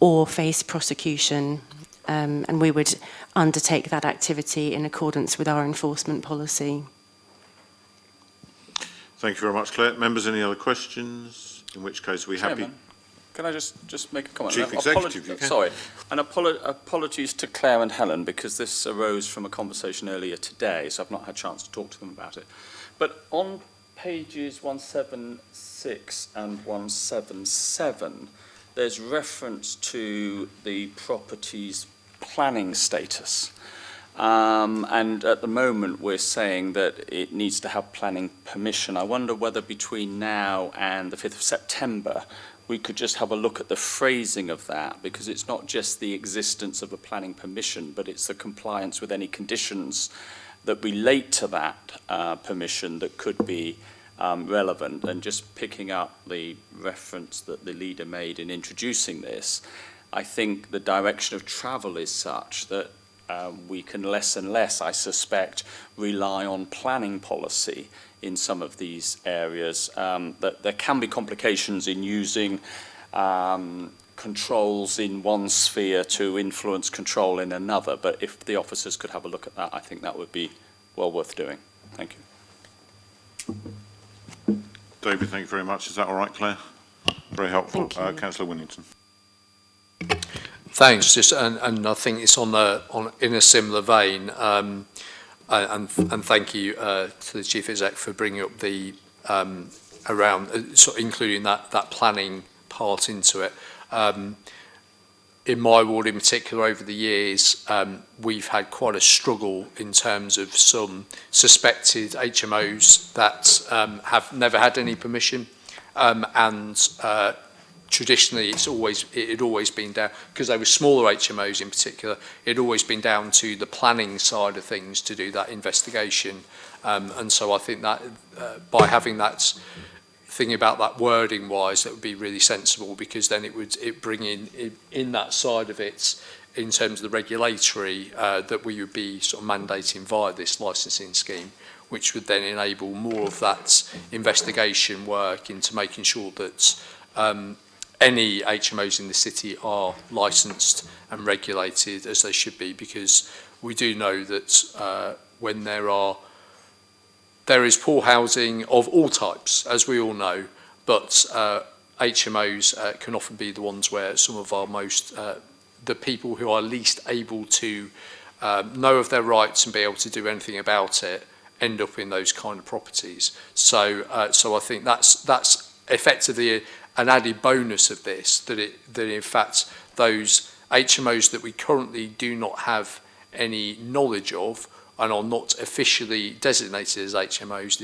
or face prosecution, and we would undertake that activity in accordance with our enforcement policy. Thank you very much, Claire. Members, any other questions? In which case, we're happy. Chairman, can I just make a comment? Chief Executive, you can. Sorry, and apologies to Claire and Helen, because this arose from a conversation earlier today, so I've not had a chance to talk to them about it. But on pages 176 and 177, there's reference to the property's planning status. And at the moment, we're saying that it needs to have planning permission. I wonder whether between now and the 5th of September, we could just have a look at the phrasing of that, because it's not just the existence of a planning permission, but it's the compliance with any conditions that relate to that permission that could be relevant. And just picking up the reference that the leader made in introducing this, I think the direction of travel is such that we can less and less, I suspect, rely on planning policy in some of these areas. That there can be complications in using controls in one sphere to influence control in another, but if the officers could have a look at that, I think that would be well worth doing. Thank you. David, thank you very much. Is that all right, Claire? Very helpful. Councillor Winnington. Thanks. And I think it's in a similar vein. And thank you to the Chief Exec for bringing up the around sort of including that planning part into it. In my ward in particular, over the years, we've had quite a struggle in terms of some suspected HMOs that have never had any permission, and traditionally it had always been down, because they were smaller HMOs in particular, it had always been down to the planning side of things to do that investigation, and so I think that by having that thinking about that wording wise, that would be really sensible, because then it would bring in that side of it in terms of the regulatory that we would be sort of mandating via this licensing scheme, which would then enable more of that investigation work into making sure that any HMOs in the city are licensed and regulated as they should be, because we do know that when there is poor housing of all types, as we all know, but HMOs can often be the ones where some of our most, the people who are least able to know of their rights and be able to do anything about it end up in those kind of properties. So I think that's effectively an added bonus of this, that in fact those HMOs that we currently do not have any knowledge of and are not officially designated as HMOs,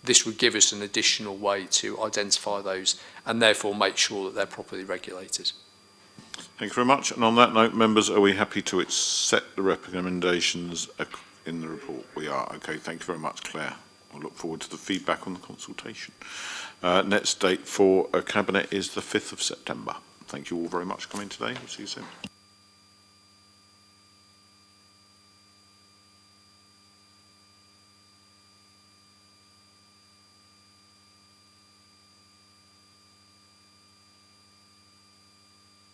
this would give us an additional way to identify those and therefore make sure that they're properly regulated. Thank you very much. And on that note, members, are we happy to accept the recommendations in the report? We are. Okay, thank you very much, Claire. I look forward to the feedback on the consultation. Next date for a Cabinet is the 5th of September. thank you all very much for coming today. We'll see you soon.